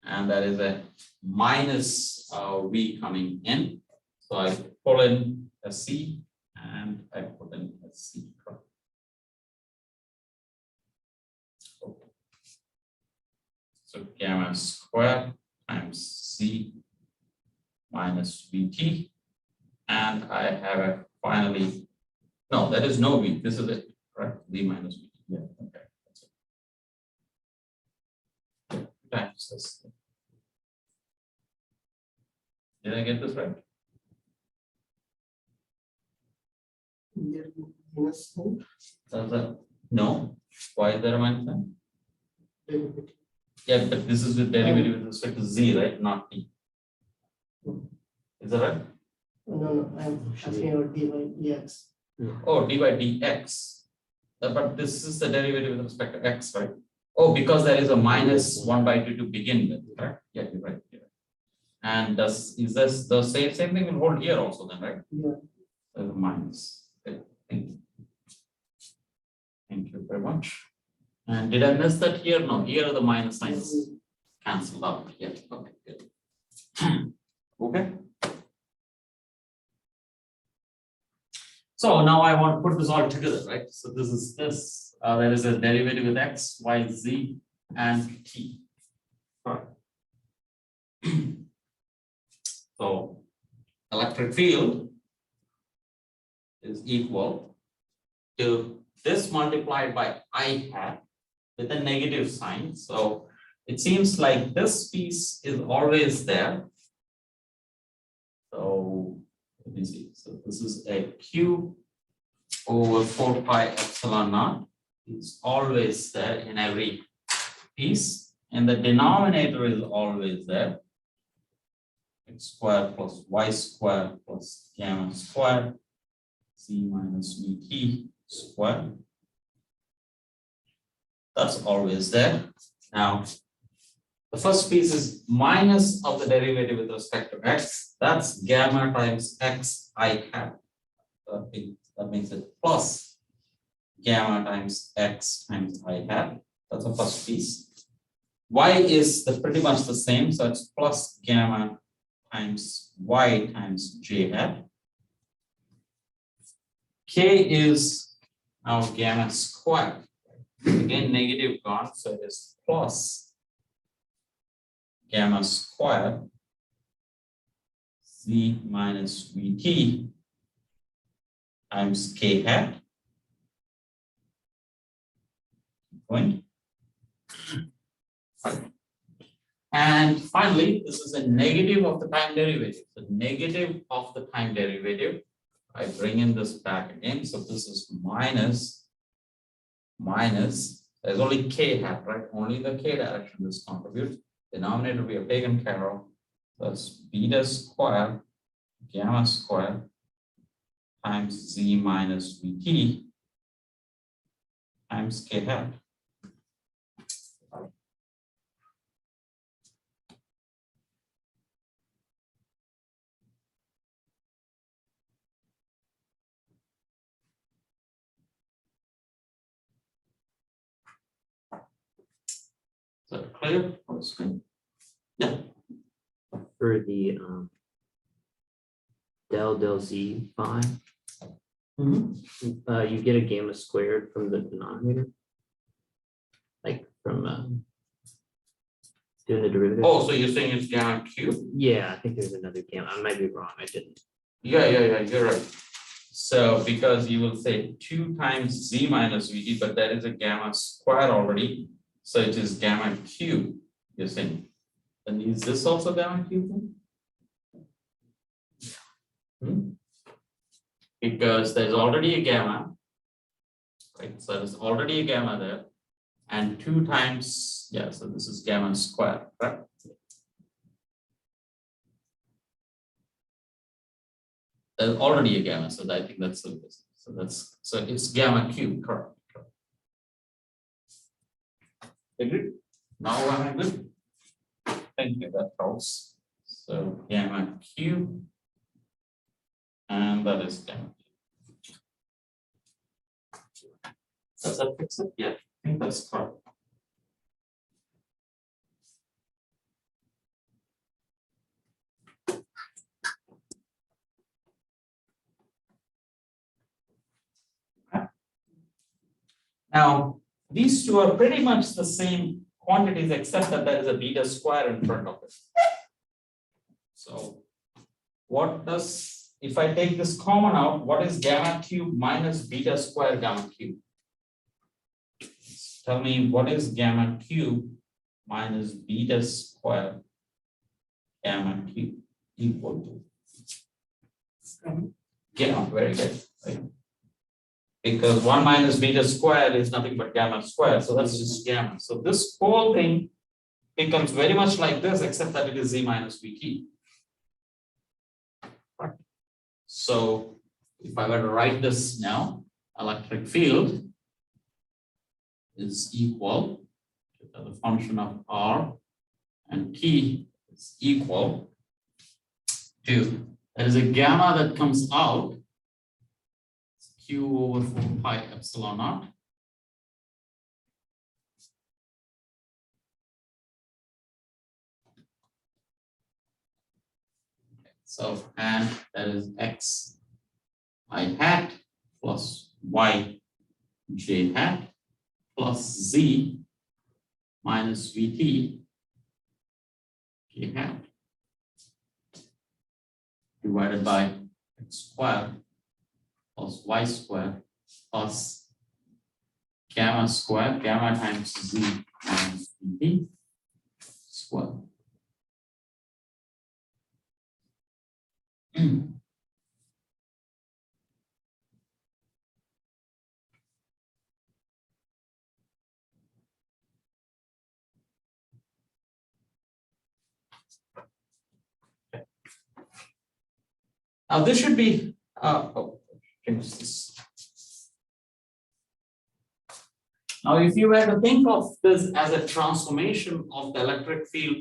and there is a minus V coming in. So I pull in a C and I put in a C. So gamma square times C minus VT, and I have a finally, no, that is no V, this is it, correct? V minus VT. Yeah, okay. That's it. Times this. Did I get this right? Yes, Does that No, why is there a minus sign? derivative. Yeah, but this is with derivative with respect to z, right? Not t. Is that right? No, I'm asking about dy dx. Oh, dy dx. But this is the derivative with respect to x, right? Oh, because there is a minus 1/2 to begin with, right? Yeah, you're right. You're right. And is this the same thing will hold here also then, right? Yeah. There's a minus. Okay, thank you. Thank you very much. And did I miss that here? No, here are the minus signs cancelled out. Yeah, okay, good. Okay. So now I want to put this all together, right? So this is this, there is a derivative with x, y, z, and t. Right. So electric field is equal to this multiplied by I hat with a negative sign. So it seems like this piece is always there. So let me see. So this is a q over 4 pi epsilon naught. It's always there in every piece, and the denominator is always there. X squared plus y squared plus gamma squared c minus vt squared. That's always there. Now, the first piece is minus of the derivative with respect to x. That's gamma times x I hat. That makes it plus gamma times x times I hat. That's the first piece. Y is pretty much the same, so it's plus gamma times y times j hat. K is now gamma squared. Again, negative gone, so it is plus gamma squared c minus vt times k hat. Point. And finally, this is a negative of the time derivative. The negative of the time derivative. I bring in this back again. So this is minus. There's only k hat, right? Only the k direction this contributes. Denominator we have taken care of. That's beta square gamma square times z minus vt times k hat. Is that clear on the screen? Yeah. For the del z phi, you get a gamma squared from the denominator, like from doing the derivative. Oh, so you're saying it's gamma cube? Yeah, I think there's another gamma. I might be wrong. I didn't. Yeah, you're right. So because you will say 2 times z minus vt, but there is a gamma square already. So it is gamma cube, you're saying. And is this also gamma cube then? Because there's already a gamma, right? So there's already a gamma there. And 2 times, yeah, so this is gamma square, right? There's already a gamma, so I think that's so it's gamma cube, correct? Agreed? Now am I good? Thank you, that helps. So gamma cube, and that is gamma cube. Does that fix it? Yeah, I think that's correct. Now, these two are pretty much the same quantities, except that there is a beta square in front of it. So, what does, if I take this common out, what is gamma cube minus beta square gamma cube? Tell me, what is gamma cube minus beta square gamma cube equal to? Gamma, very good. Right? because 1 minus beta squared is nothing but gamma squared, so that's just gamma. So this whole thing becomes very much like this, except that it is Z minus VT. Right. So if I were to write this now, electric field is equal to the function of R and T is equal to, there is a gamma that comes out, Q over 4 pi epsilon naught. So, and that is X I hat plus Y J hat plus Z minus VT J hat divided by X squared plus Y squared plus gamma squared, gamma times Z minus VT squared. Now this should be change this. Now if you were to think of this as a transformation of the electric field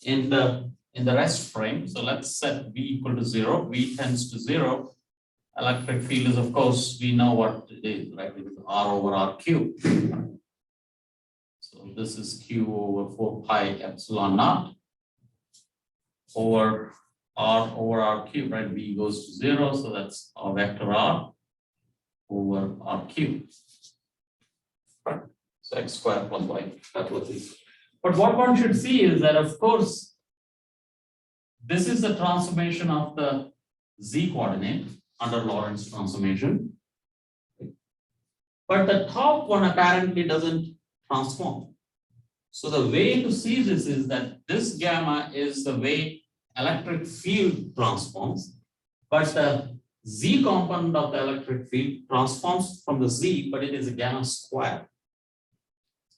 in the rest frame, so let's set V equal to 0, V tends to 0. Electric field is, of course, we know what it is, right? It is R over R cube. So this is Q over 4 pi epsilon naught over R over R cube, right? V goes to 0, so that's our vector R over R cube. Right. So X squared plus Y. That was it. But what one should see is that, of course, this is the transformation of the Z coordinate under Lorentz transformation. But the top one apparently doesn't transform. So the way to see this is that this gamma is the way electric field transforms, but the Z component of the electric field transforms from the Z, but it is a gamma square.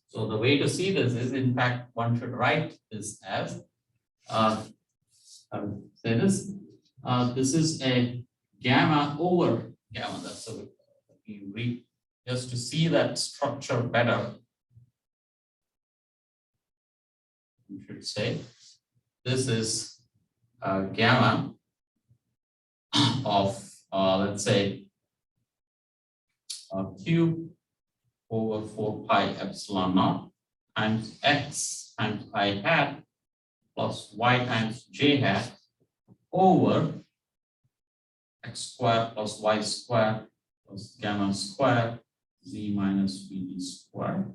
So the way to see this is, in fact, one should write this as, say this, this is a gamma over gamma. That's so you read just to see that structure better. You should say this is gamma of let's say Q over 4 pi epsilon naught times X times I hat plus Y times J hat over X squared plus Y squared plus gamma squared Z minus VT squared.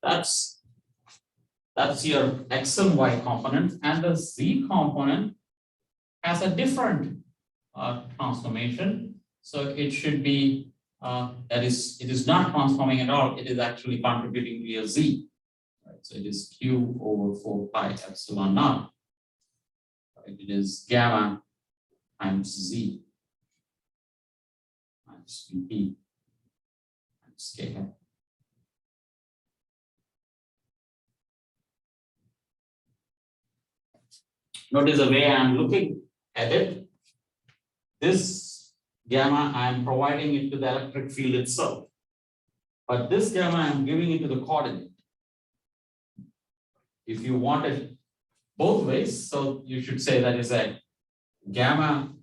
That's your X and Y component, and the Z component has a different transformation. So it should be it is not transforming at all. It is actually contributing to a Z. Right? So it is Q over 4 pi epsilon naught. Right? It is gamma times Z minus VT times K hat. Notice the way I am looking at it. This gamma, I am providing it to the electric field itself. But this gamma, I am giving it to the coordinate. If you want it both ways, so you should say that is a gamma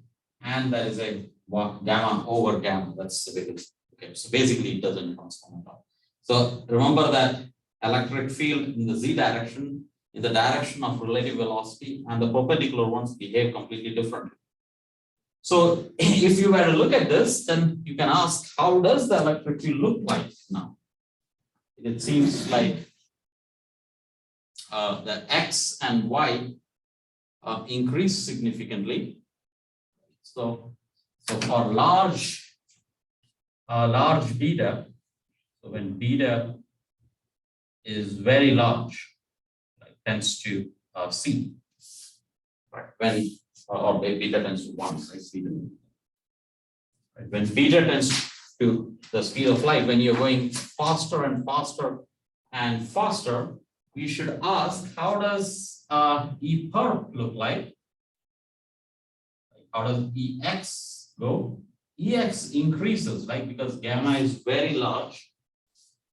and that is a gamma over gamma. That's the big, okay. So basically it doesn't transform at all. So remember that electric field in the Z direction, in the direction of relative velocity, and the perpendicular ones behave completely differently. So if you were to look at this, then you can ask, how does the electric field look like now? It seems like the X and Y increase significantly. So for large beta, so when beta is very large, tends to C, right? When or beta tends to 1, right? Right? When beta tends to the speed of light, when you're going faster and faster and faster, we should ask, how does E perp look like? How does EX go? EX increases, right? Because gamma is very large.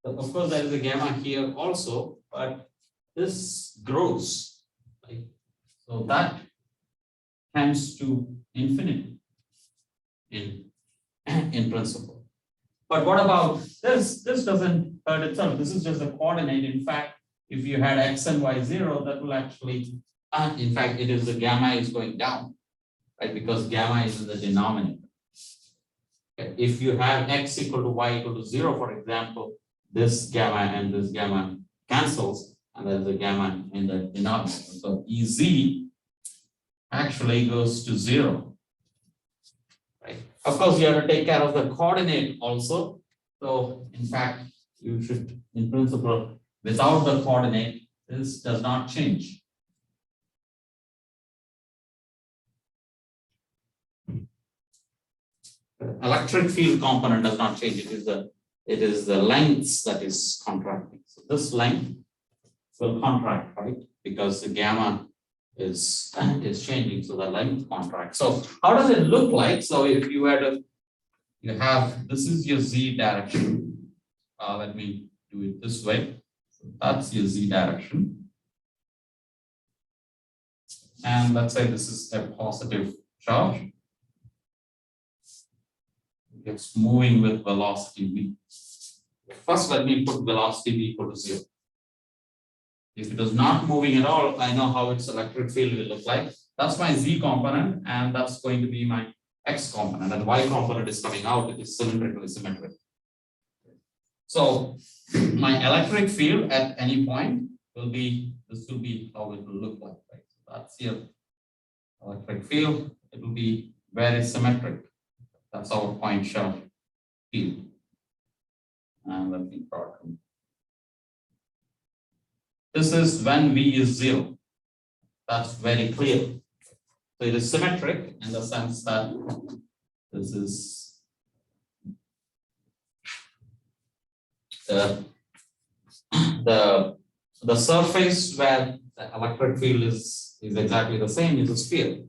But of course, there is a gamma here also, but this grows, right? So that tends to infinity in principle. But what about this? This doesn't hurt itself. This is just a coordinate. In fact, if you had x and y 0, that will actually, in fact, it is the gamma is going down, right? Because gamma is in the denominator. Okay. If you have x equal to y equal to 0, for example, this gamma and this gamma cancels, and there's a gamma in the denominator. So EZ actually goes to 0. Right. Of course, you have to take care of the coordinate also. So in fact, you should, in principle, without the coordinate, this does not change. The electric field component does not change. It is the lengths that is contracting. So this length will contract, right? Because the gamma is changing, so the length contracts. So how does it look like? So if you had a, you have, this is your z direction. Let me do it this way. So that's your z direction. And let's say this is a positive charge. It's moving with velocity v. First, let me put velocity v equal to 0. If it is not moving at all, I know how its electric field will look like. That's my z component, and that's going to be my x component, and the y component is coming out. It is cylindrically symmetric. So my electric field at any point will be, this will be how it will look like, right? So that's your electric field. It will be very symmetric. That's our point charge field. And let me draw it. This is when V is 0. That's very clear. So it is symmetric in the sense that this is the surface where the electric field is exactly the same is a sphere.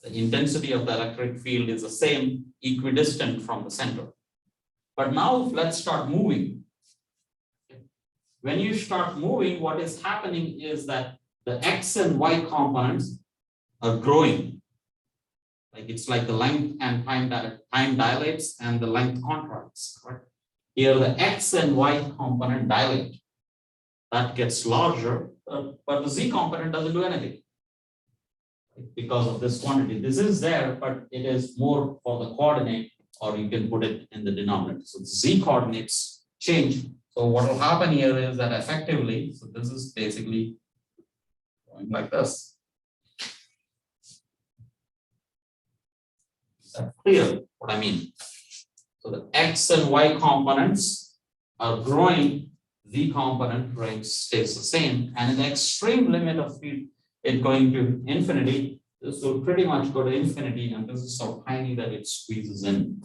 The intensity of the electric field is the same, equidistant from the center. But now let's start moving. When you start moving, what is happening is that the x and y components are growing. Like it's like the length and time dilates and the length contracts. Correct? Here the x and y component dilate. That gets larger, but the z component doesn't do anything because of this quantity. This is there, but it is more for the coordinate, or you can put it in the denominator. So the z coordinates change. So what will happen here is that effectively, so this is basically going like this. Is that clear what I mean? So the x and y components are growing, z component range stays the same, and in the extreme limit of it going to infinity, this will pretty much go to infinity, and this is so tiny that it squeezes in.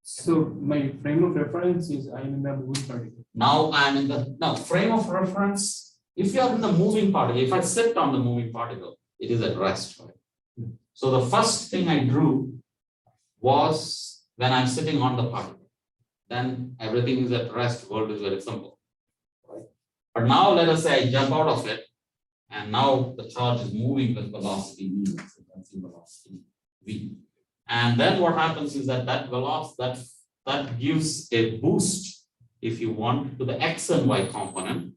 So my frame of reference is I'm in the moving particle. Now I'm in the frame of reference. If you are in the moving particle, if I sit on the moving particle, it is at rest. Right? So the first thing I drew was when I'm sitting on the particle. Then everything is at rest. World is very simple. Right? But now let us say I jump out of it, and now the charge is moving with velocity v. That's the velocity v. And then what happens is that velocity that gives a boost, if you want, to the x and y component.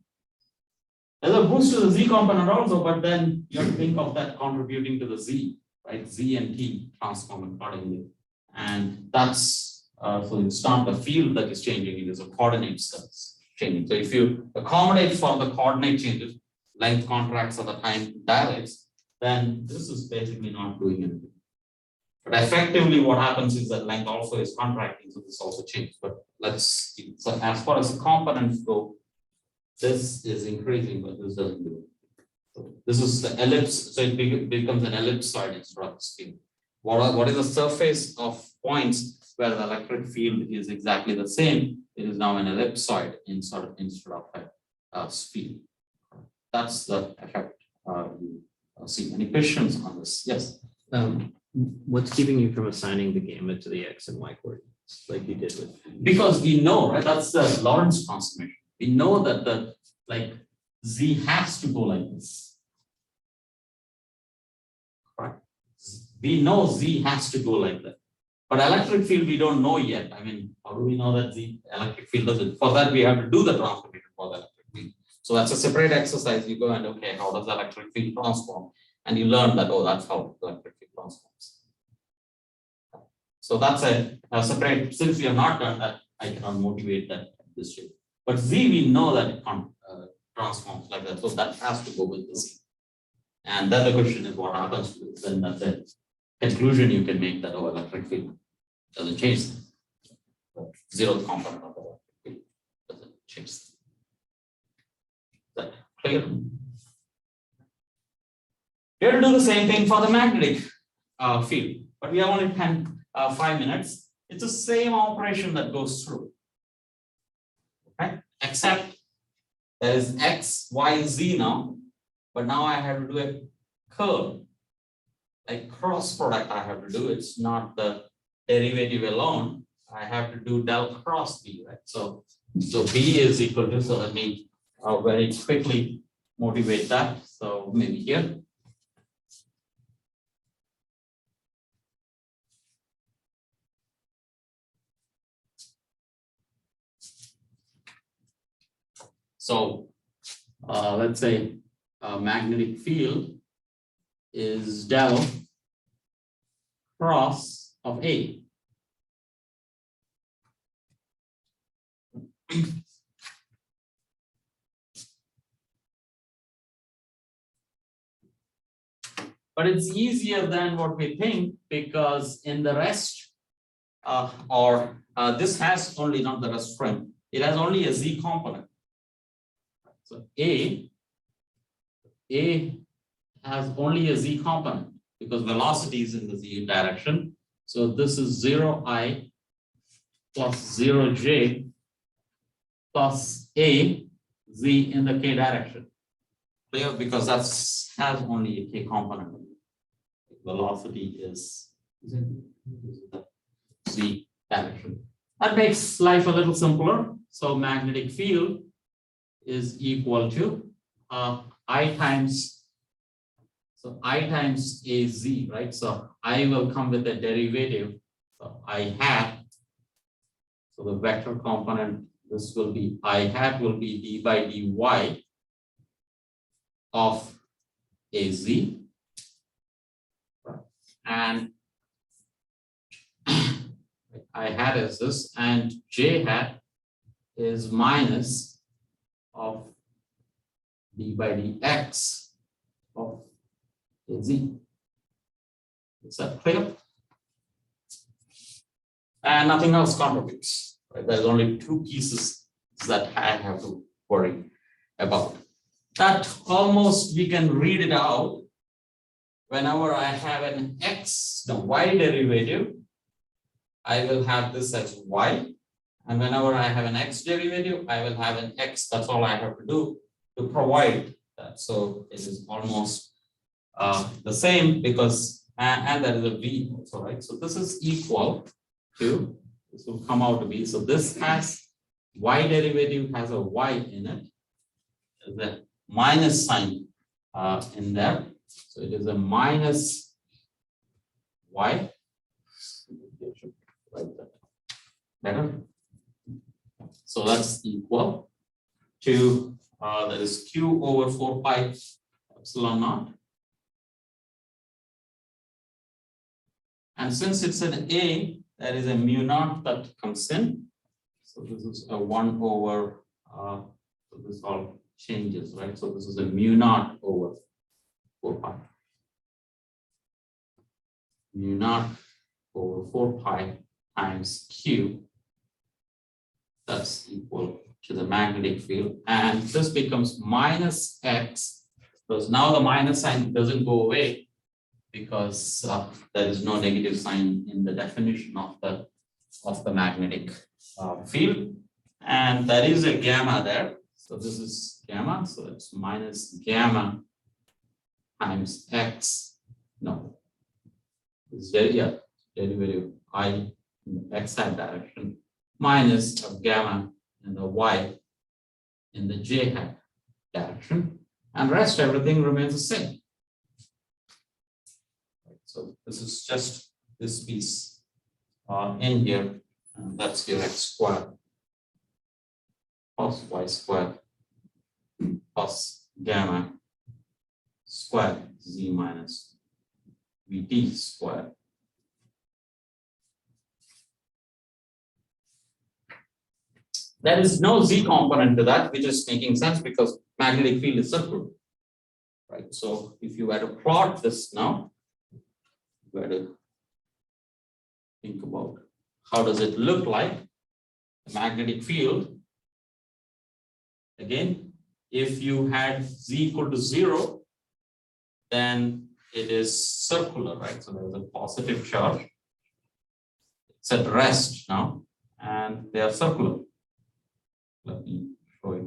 There's a boost to the z component also, but then you have to think of that contributing to the z, right? Z and t transform accordingly. And that's so it's not the field that is changing, it is the coordinates that's changing. So if you accommodate for the coordinate changes, length contracts or the time dilates, then this is basically not doing anything. But effectively what happens is that length also is contracting, so this also changes. But let's see. So as far as the components go, this is increasing, but this doesn't do it. So this is the ellipse, so it becomes an ellipsoid instead of a sphere. What is the surface of points where the electric field is exactly the same, it is now an ellipsoid instead of a sphere. That's the effect you see. Any questions on this? Yes. What's keeping you from assigning the gamma to the x and y coordinates like you did with? Because we know, right? That's the Lorentz transformation. We know that the z has to go like this. Right? We know z has to go like that. But electric field, we don't know yet. I mean, how do we know that the electric field doesn't? For that, we have to do the transformation for the electric field. So that's a separate exercise. You go and okay, how does the electric field transform? And you learn that, oh, that's how the electric field transforms. So that's a separate, since we have not done that, I cannot motivate that this way. But z, we know that it can't transforms like that. So that has to go with the z. And then the question is what happens to it? Then that's it. Conclusion you can make that oh, electric field doesn't change. The zeroth component of the electric field doesn't change. Is that clear? We're going to do the same thing for the magnetic field, but we have only 5 minutes. It's the same operation that goes through, okay? Except there is x, y, z now, but now I have to do a curl. Like cross product I have to do, it's not the derivative alone. I have to do del cross b, right? So b is equal to, so let me very quickly motivate that. So maybe here. So let's say a magnetic field is del cross of A. But it's easier than what we think because in the rest this has only not the rest frame, it has only a z component. So A has only a z component because velocity is in the z direction. So this is 0i plus 0j plus a z in the k direction. Clear? Because that's has only a k component. Velocity is in the z direction. That makes life a little simpler. So magnetic field is equal to I times az, right? So I will come with a derivative. So I hat, so the vector component, this will be I hat will be d by dy of az, and I hat is this, and j hat is minus of d by dx of az. Is that clear? And nothing else contributes. Right? There's only two pieces that I have to worry about. That almost we can read it out. Whenever I have an x, the y derivative, I will have this as y. And whenever I have an x derivative, I will have an x. That's all I have to do to provide that. So it is almost the same because, and there is a v also, right? So this is equal to, this will come out to be, so this has, y derivative has a y in it. There's a minus sign in there. So it is a minus y. Write that better. So that's equal to, that is q over 4 pi epsilon naught. And since it's an A, there is a mu naught that comes in. So this is a 1 over, so this all changes, right? So this is a mu naught over 4 pi. Mu naught over 4 pi times Q. That's equal to the magnetic field. And this becomes minus X, because now the minus sign doesn't go away. because there is no negative sign in the definition of the magnetic field, and there is a gamma there. So this is gamma, so it's minus gamma times x. No, it's derivative I in the x-hat direction minus of gamma in the y in the j-hat direction, and rest everything remains the same. So this is just this piece in here, and that's your x squared plus y squared plus gamma squared z minus vt squared. There is no z component to that, which is making sense because magnetic field is circular, right? So if you were to plot this now, you were to think about how does it look like, the magnetic field. Again, if you had z equal to 0, then it is circular, right? So there is a positive charge. It's at rest now, and they are circular. Let me show it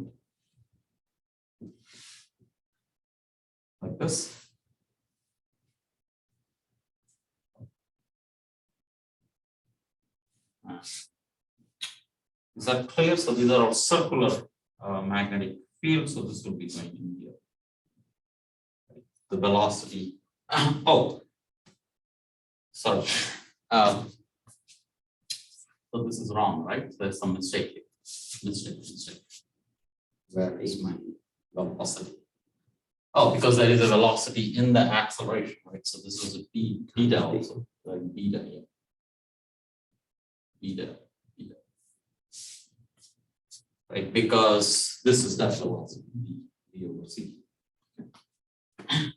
like this. Is that clear? So these are all circular magnetic fields. So this will be going in here. The velocity. Oh, sorry. So this is wrong, right? There's some mistake here. Mistake. Where is my velocity? Oh, because there is a velocity in the acceleration, right? So this is a beta also, like beta here. Beta. Right, because this is that velocity, v over c.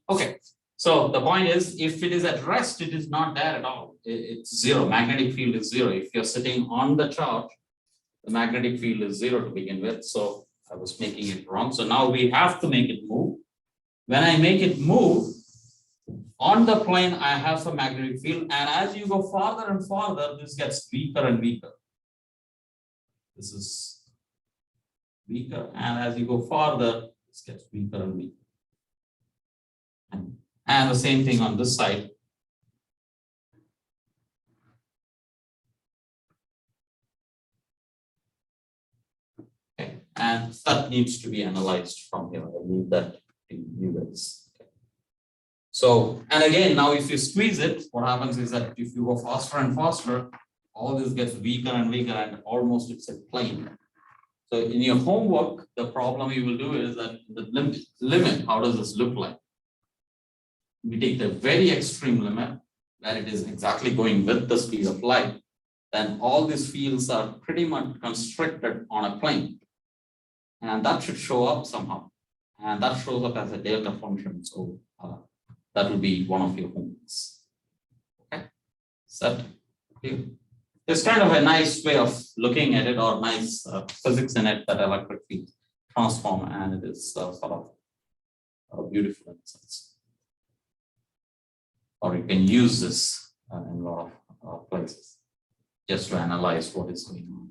Okay, so the point is, if it is at rest, it is not there at all. It's 0. Magnetic field is 0. If you're sitting on the charge, the magnetic field is 0 to begin with. So I was making it wrong. So now we have to make it move. When I make it move, on the plane, I have some magnetic field. And as you go farther and farther, this gets weaker and weaker. This is weaker. And as you go farther, this gets weaker and weaker. And the same thing on this side. Okay. And that needs to be analyzed from here. I'll leave that to you guys. Okay. So, and again, now if you squeeze it, what happens is that if you go faster and faster, all this gets weaker and weaker, and almost it's a plane. So in your homework, the problem you will do is that the limit, how does this look like? We take the very extreme limit, where it is exactly going with the speed of light, then all these fields are pretty much constricted on a plane. And that should show up somehow. And that shows up as a delta function. So that will be one of your homeworks. Okay, is that clear? It's kind of a nice way of looking at it, or nice physics in it, that electric field transform, and it is sort of beautiful in a sense. Or you can use this in a lot of places just to analyze what is going on.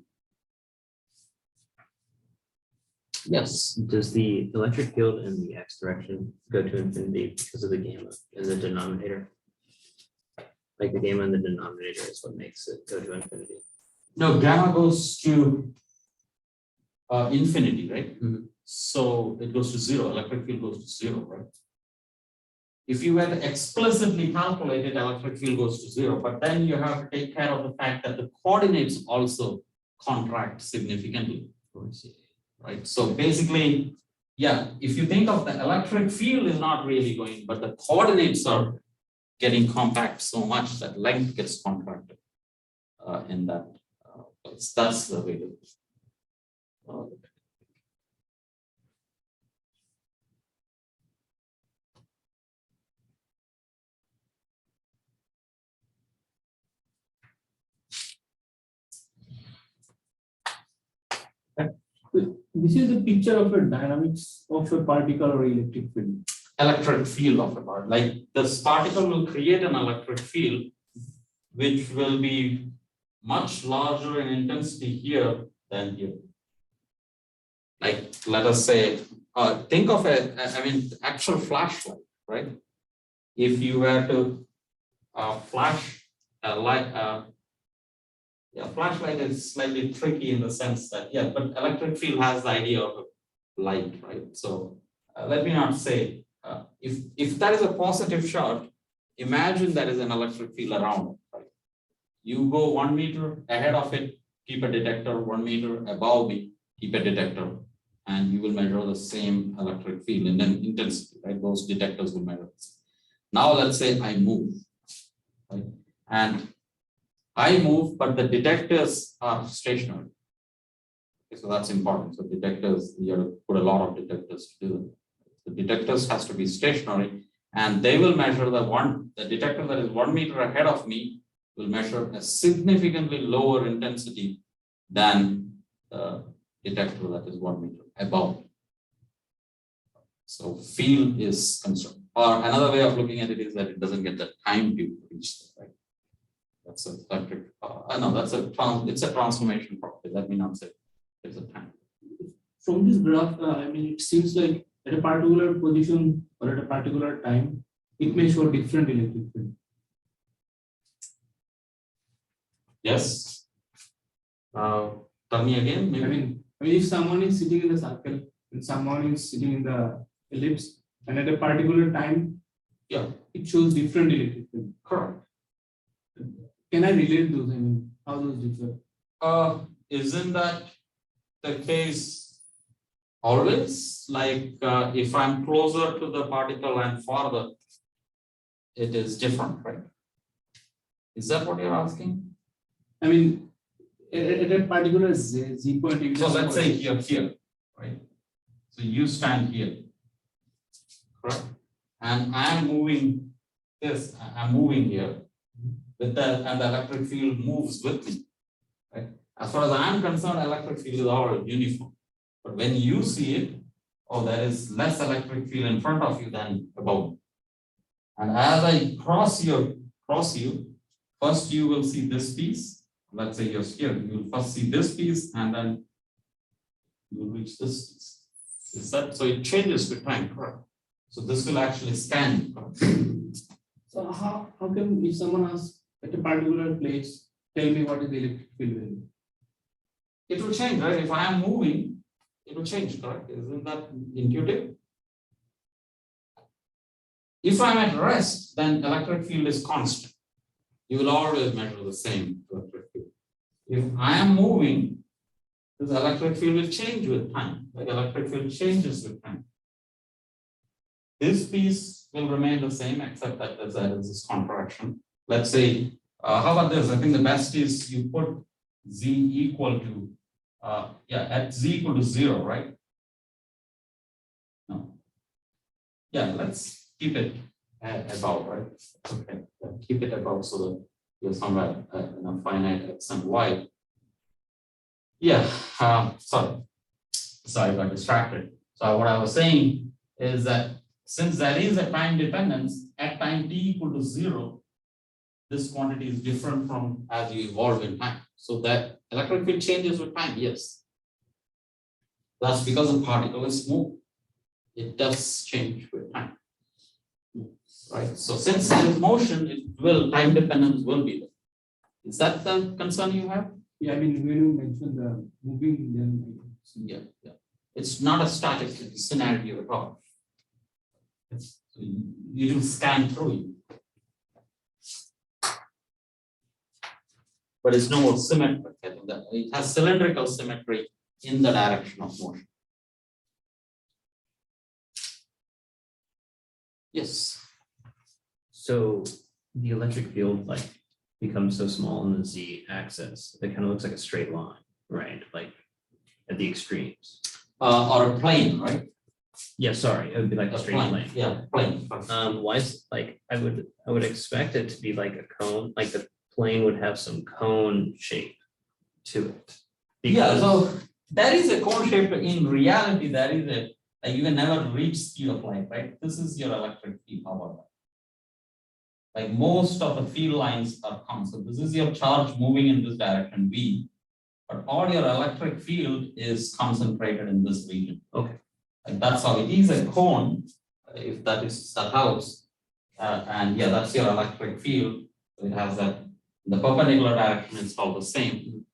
Yes. Does the electric field in the x direction go to infinity because of the gamma in the denominator? Like the gamma in the denominator is what makes it go to infinity. No, gamma goes to infinity, right? Mm-hmm. So it goes to 0. Electric field goes to 0, right? If you were to explicitly calculate it, electric field goes to 0, but then you have to take care of the fact that the coordinates also contract significantly, right? So basically, yeah, if you think of the electric field is not really going, but the coordinates are getting compact so much that length gets contracted in that place. That's the way to This is a picture of a dynamics of a particle or electric field. electric field of a particle. Like this particle will create an electric field, which will be much larger in intensity here than here. Like, let us say, think of actual flashlight, right? If you were to flash a light, flashlight is slightly tricky in the sense that, but electric field has the idea of light, right? So let me not say, if that is a positive charge, imagine there is an electric field around it, right? You go 1 meter ahead of it, keep a detector, 1 meter above me, keep a detector, and you will measure the same electric field and then intensity, right? Those detectors will measure this. Now let's say I move, right? And I move, but the detectors are stationary. Okay, so that's important. So detectors, you have to put a lot of detectors to do it. The detectors has to be stationary, and they will measure the detector that is 1 meter ahead of me will measure a significantly lower intensity than the detector that is 1 meter above. So field is concerned. Or another way of looking at it is that it doesn't get the time to reach there, right? That's a electric. It's a transformation property. Let me not say it's a time. From this graph, it seems like at a particular position or at a particular time, it may show different electric field. Yes. Tell me again. Maybe. If someone is sitting in the circle and someone is sitting in the ellipse, and at a particular time, it shows different electric field. Correct. Can I relate those? How those differ? Isn't that the case always? Like if I'm closer to the particle and farther, it is different, right? Is that what you're asking? At a particular z point. So let's say here, right? So you stand here, correct? And I'm moving this, I'm moving here, and the electric field moves with me, right? As far as I'm concerned, electric field is all uniform. But when you see it, there is less electric field in front of you than above. And as I cross you, first you will see this piece. Let's say you're here, you will first see this piece, and then you will reach this piece. Is that so? It changes with time, correct? So this will actually scan. So how come if someone asks at a particular place, tell me what is the electric field value? It will change, right? If I am moving, it will change, correct? Isn't that intuitive? If I'm at rest, then electric field is constant. You will always measure the same electric field. If I am moving, this electric field will change with time. Like electric field changes with time. This piece will remain the same except that there is this contraction. Let's say, how about this? I think the best is you put z equal to, at z equal to 0, right? No. Yeah, let's keep it above, right? Okay, keep it above so that you're somewhere in a finite x and y. Yeah, sorry, I got distracted. So what I was saying is that since there is a time dependence at time t equal to 0, this quantity is different from as you evolve in time. So that electric field changes with time, yes. That's because the particle is smooth. It does change with time. Right. So since there is motion, time dependence will be there. Is that the concern you have? Yeah, when you mentioned the moving, then yeah. It's not a static scenario at all. You will scan through it. But it's no more symmetric. I think that it has cylindrical symmetry in the direction of motion. Yes. So the electric field becomes so small in the z-axis, it kind of looks like a straight line, right? Like at the extremes. Or a plane, right? Yeah, sorry, it would be like a straight line. Yeah, plane. Why is I would expect it to be like a cone, like the plane would have some cone shape to it. Yeah, so there is a cone shape. In reality, there is a Like you can never reach speed of light, right? This is your electric field, how about that? Like most of the field lines are constant. This is your charge moving in this direction, V, but all your electric field is concentrated in this region. Okay. Like that's how it is a cone, if that is the house. And yeah, that's your electric field. It has that, in the perpendicular direction, it's all the same.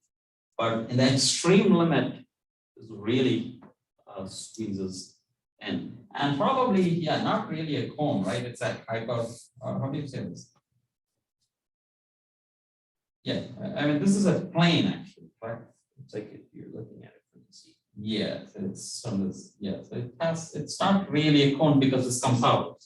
But in the extreme limit, it really squeezes in. And probably, yeah, not really a cone, right? It's a hyper, how do you say this? Yeah, I mean, this is a plane actually, right? It's like if you're looking at it from the seat. Yeah, so it's from this, yeah, so it's not really a cone because this comes out.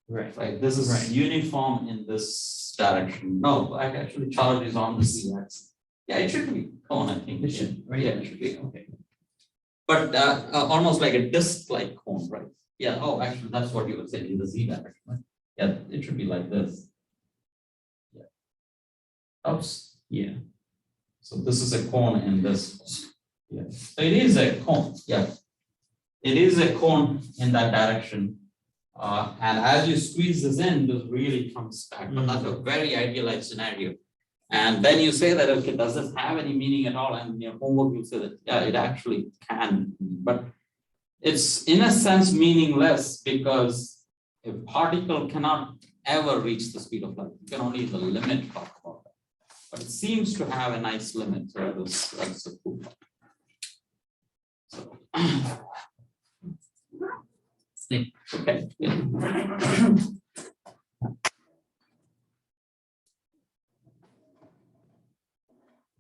Right. Right, this is Right. uniform in this direction. No, I actually charge is on the Z-axis. Yeah, it should be cone, I think. It should, right? Yeah, it should be. Okay. But almost like a disc-like cone, right? Yeah, oh, actually, that's what you were saying in the Z direction, right? Yeah, it should be like this. Yeah. Oops, Yeah. so this is a cone in this. Yeah, so it is a cone, yeah. It is a cone in that direction. And as you squeeze this in, this really comes back, but that's a very idealized scenario. And then you say that, okay, does this have any meaning at all? And in your homework, you say that, yeah, it actually can, but it's in a sense meaningless because a particle cannot ever reach the speed of light. You can only the limit talk about that. But it seems to have a nice limit, so that's a cool part. So